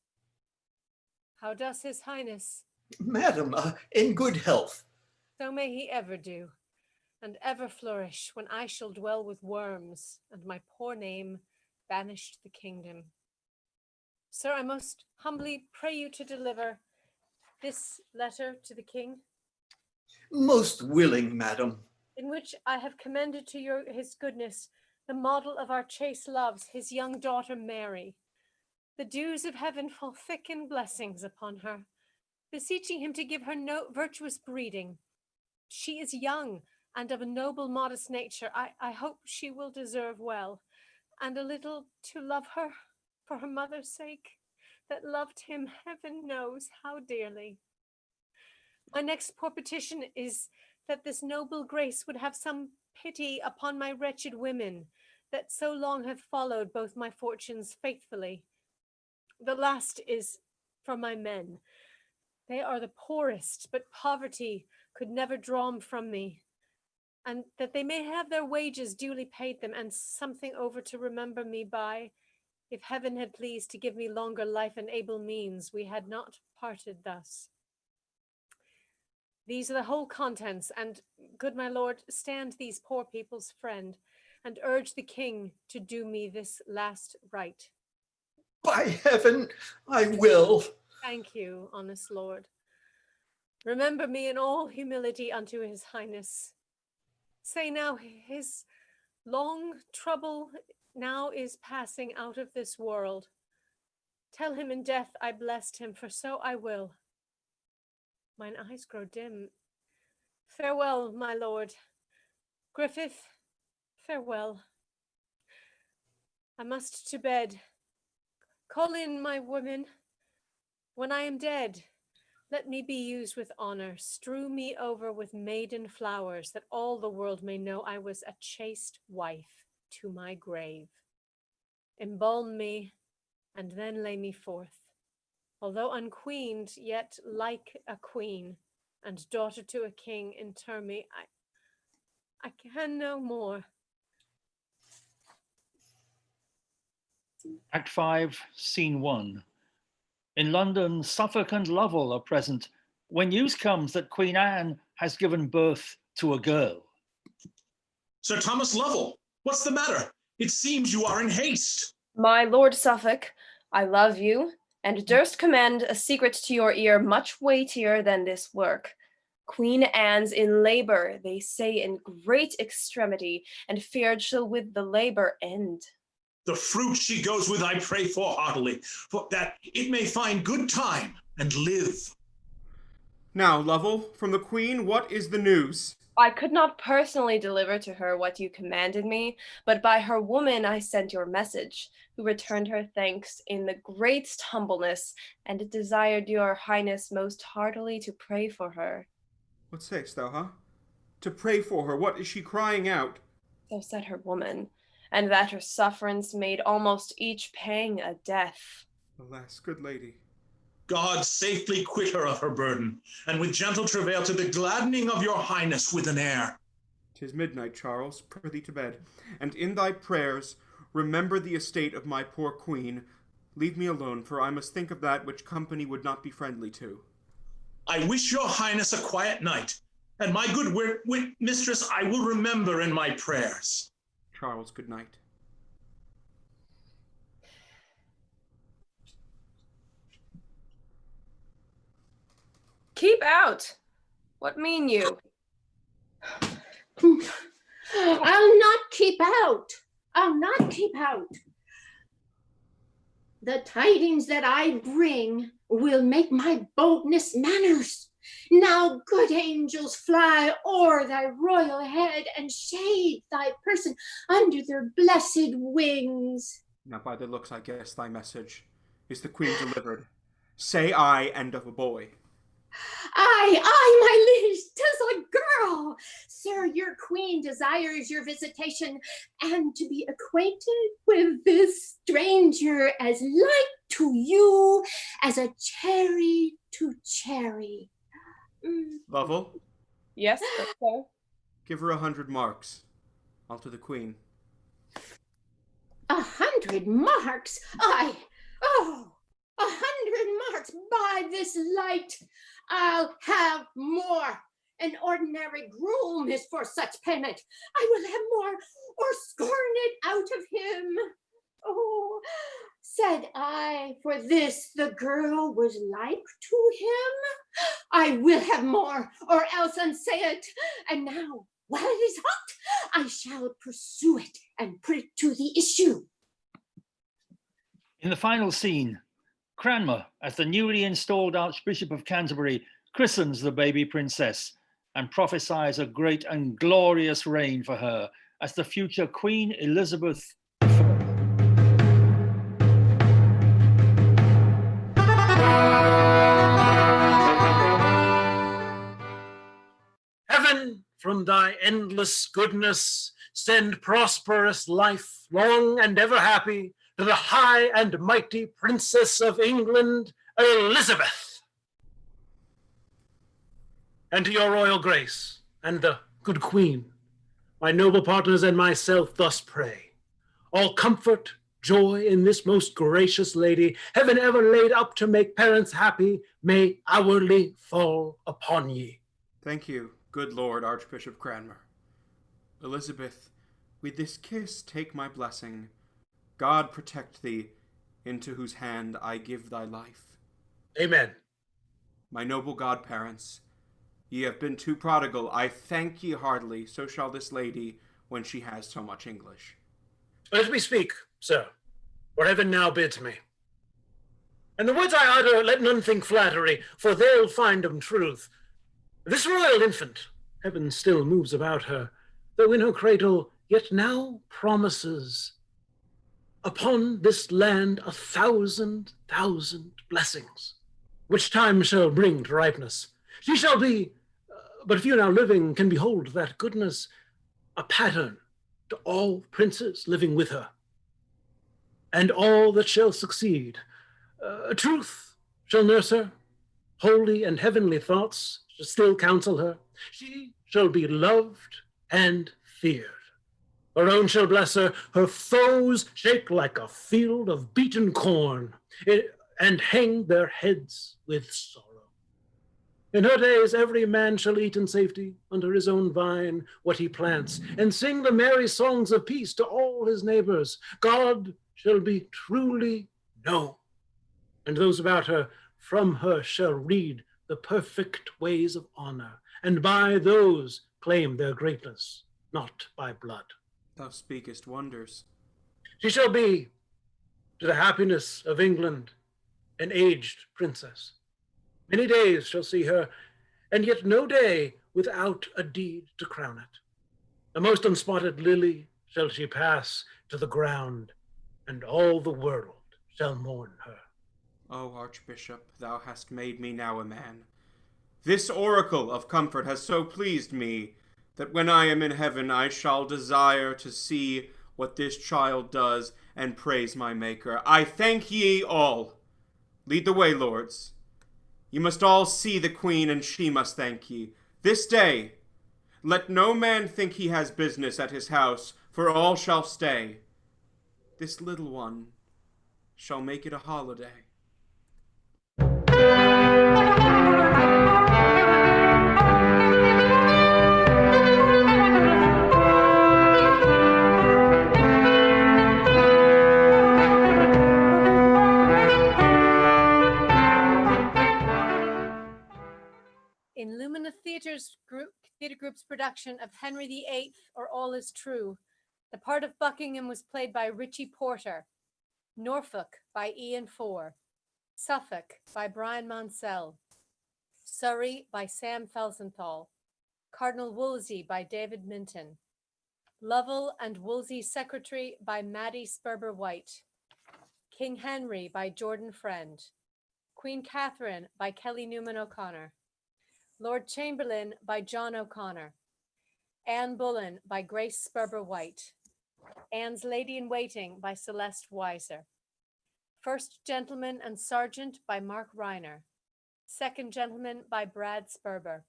[SPEAKER 2] How does his highness?
[SPEAKER 16] Madam, in good health.
[SPEAKER 2] So may he ever do, and ever flourish when I shall dwell with worms, and my poor name banished the kingdom. Sir, I most humbly pray you to deliver this letter to the king,
[SPEAKER 16] Most willing, madam.
[SPEAKER 2] in which I have commended to his goodness the model of our chaste loves, his young daughter Mary. The dews of heaven fall thick in blessings upon her, beseeching him to give her no virtuous breeding. She is young and of a noble, modest nature. I hope she will deserve well, and a little to love her for her mother's sake, that loved him heaven knows how dearly. My next poor petition is that this noble grace would have some pity upon my wretched women, that so long have followed both my fortunes faithfully. The last is for my men. They are the poorest, but poverty could never draw them from me, and that they may have their wages duly paid them, and something over to remember me by. If heaven had pleased to give me longer life and able means, we had not parted thus. These are the whole contents, and, good my lord, stand these poor people's friend, and urge the king to do me this last right.
[SPEAKER 16] By heaven, I will.
[SPEAKER 2] Thank you, honest lord. Remember me in all humility unto his highness. Say now, his long trouble now is passing out of this world. Tell him in death I blessed him, for so I will. Mine eyes grow dim. Farewell, my lord. Griffith, farewell. I must to bed. Call in my women. When I am dead, let me be used with honor. Strew me over with maiden flowers, that all the world may know I was a chaste wife to my grave. Embalm me, and then lay me forth. Although unqueened, yet like a queen, and daughter to a king, inter me. I can no more.
[SPEAKER 6] Act 5, Scene 1. In London, Suffolk and Lovell are present when news comes that Queen Anne has given birth to a girl.
[SPEAKER 17] Sir Thomas Lovell, what's the matter? It seems you are in haste.
[SPEAKER 11] My Lord Suffolk, I love you, and durst commend a secret to your ear much weightier than this work. Queen Anne's in labour, they say in great extremity, and feared she'll with the labour end.
[SPEAKER 17] The fruit she goes with I pray for heartily, for that it may find good time and live.
[SPEAKER 5] Now, Lovell, from the Queen, what is the news?
[SPEAKER 11] I could not personally deliver to her what you commanded me, but by her woman I sent your message, who returned her thanks in the greatest humbleness, and desired your highness most heartily to pray for her.
[SPEAKER 5] What say'st thou, huh? To pray for her, what is she crying out?
[SPEAKER 11] So said her woman, and that her sufferance made almost each pang a death.
[SPEAKER 5] Alas, good lady.
[SPEAKER 17] God safely quit her of her burden, and with gentle travail to the gladdening of your highness with an air.
[SPEAKER 5] 'Tis midnight, Charles, prithee to bed, and in thy prayers remember the estate of my poor queen. Leave me alone, for I must think of that which company would not be friendly to.
[SPEAKER 17] I wish your highness a quiet night, and my good mistress I will remember in my prayers.
[SPEAKER 5] Charles, good night.
[SPEAKER 11] Keep out! What mean you?
[SPEAKER 18] I'll not keep out. I'll not keep out. The tidings that I bring will make my boldness manners. Now, good angels, fly o'er thy royal head and shade thy person under their blessed wings.
[SPEAKER 5] Now by the looks I guess thy message. Is the Queen delivered? Say I, and of a boy.
[SPEAKER 18] Aye, my liege, 'tis a girl. Sir, your queen desires your visitation, and to be acquainted with this stranger as like to you as a cherry to cherry.
[SPEAKER 5] Lovell?
[SPEAKER 11] Yes, sir.
[SPEAKER 5] Give her 100 marks. I'll to the Queen.
[SPEAKER 18] 100 marks? Aye, oh, 100 marks by this light. I'll have more. An ordinary groom is for such payment. I will have more, or scorn it out of him. Oh, said I, for this the girl was like to him. I will have more, or else unsay it. And now, while it is hot, I shall pursue it and put it to the issue.
[SPEAKER 6] In the final scene, Cranmer, as the newly installed Archbishop of Canterbury, christens the baby princess and prophesies a great and glorious reign for her as the future Queen Elizabeth I.
[SPEAKER 12] Heaven, from thy endless goodness, send prosperous life, long and ever happy, to the high and mighty Princess of England, Elizabeth. And to your royal grace, and the good queen, my noble partners and myself thus pray. All comfort, joy in this most gracious lady, heaven ever laid up to make parents happy, may hourly fall upon ye.
[SPEAKER 5] Thank you, good Lord Archbishop Cranmer. Elizabeth, with this kiss take my blessing. God protect thee, into whose hand I give thy life.
[SPEAKER 12] Amen.
[SPEAKER 5] My noble godparents, ye have been too prodigal. I thank ye heartily, so shall this lady, when she has so much English.
[SPEAKER 12] Let me speak, sir, for heaven now bids me. And the words I utter, let none think flattery, for they'll find 'em truth. This royal infant, heaven still moves about her, though in her cradle, yet now promises upon this land 1,000 blessings, which time shall bring to ripeness. She shall be, but few now living can behold that goodness, a pattern to all princes living with her, and all that shall succeed. Truth shall nurse her, holy and heavenly thoughts shall still counsel her. She shall be loved and feared. Her own shall bless her, her foes shake like a field of beaten corn, and hang their heads with sorrow. In her days every man shall eat in safety under his own vine what he plants, and sing the merry songs of peace to all his neighbors. God shall be truly known, and those about her from her shall read the perfect ways of honor, and by those claim their greatness, not by blood.
[SPEAKER 5] Thou speakest wonders.
[SPEAKER 12] She shall be, to the happiness of England, an aged princess. Many days shall see her, and yet no day without a deed to crown it. The most unspotted lily shall she pass to the ground, and all the world shall mourn her.
[SPEAKER 5] O Archbishop, thou hast made me now a man. This oracle of comfort has so pleased me, that when I am in heaven I shall desire to see what this child does, and praise my Maker. I thank ye all. Lead the way, lords. Ye must all see the Queen, and she must thank ye. This day, let no man think he has business at his house, for all shall stay. This little one shall make it a holiday.
[SPEAKER 2] In Lumina Theatre Group's production of Henry VIII, or All Is True, the part of Buckingham was played by Richie Porter, Norfolk by Ian Fore, Suffolk by Brian Monsell, Surrey by Sam Felsenthal, Cardinal Wolsey by David Minton, Lovell and Wolsey Secretary by Maddie Sperber White, King Henry by Jordan Friend, Queen Catherine by Kelly Newman O'Connor, Lord Chamberlain by John O'Connor, Anne Bullen by Grace Sperber White, Anne's Lady-in-Waiting by Celeste Weiser, First Gentleman and Sergeant by Mark Reiner, Second Gentleman by Brad Sperber,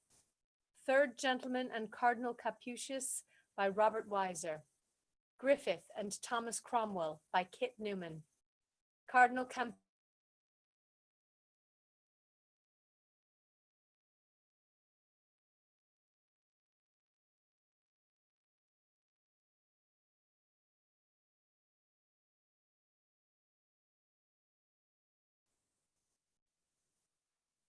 [SPEAKER 2] Third Gentleman and Cardinal Capucius by Robert Weiser, Griffith and Thomas Cromwell by Kit Newman, Cardinal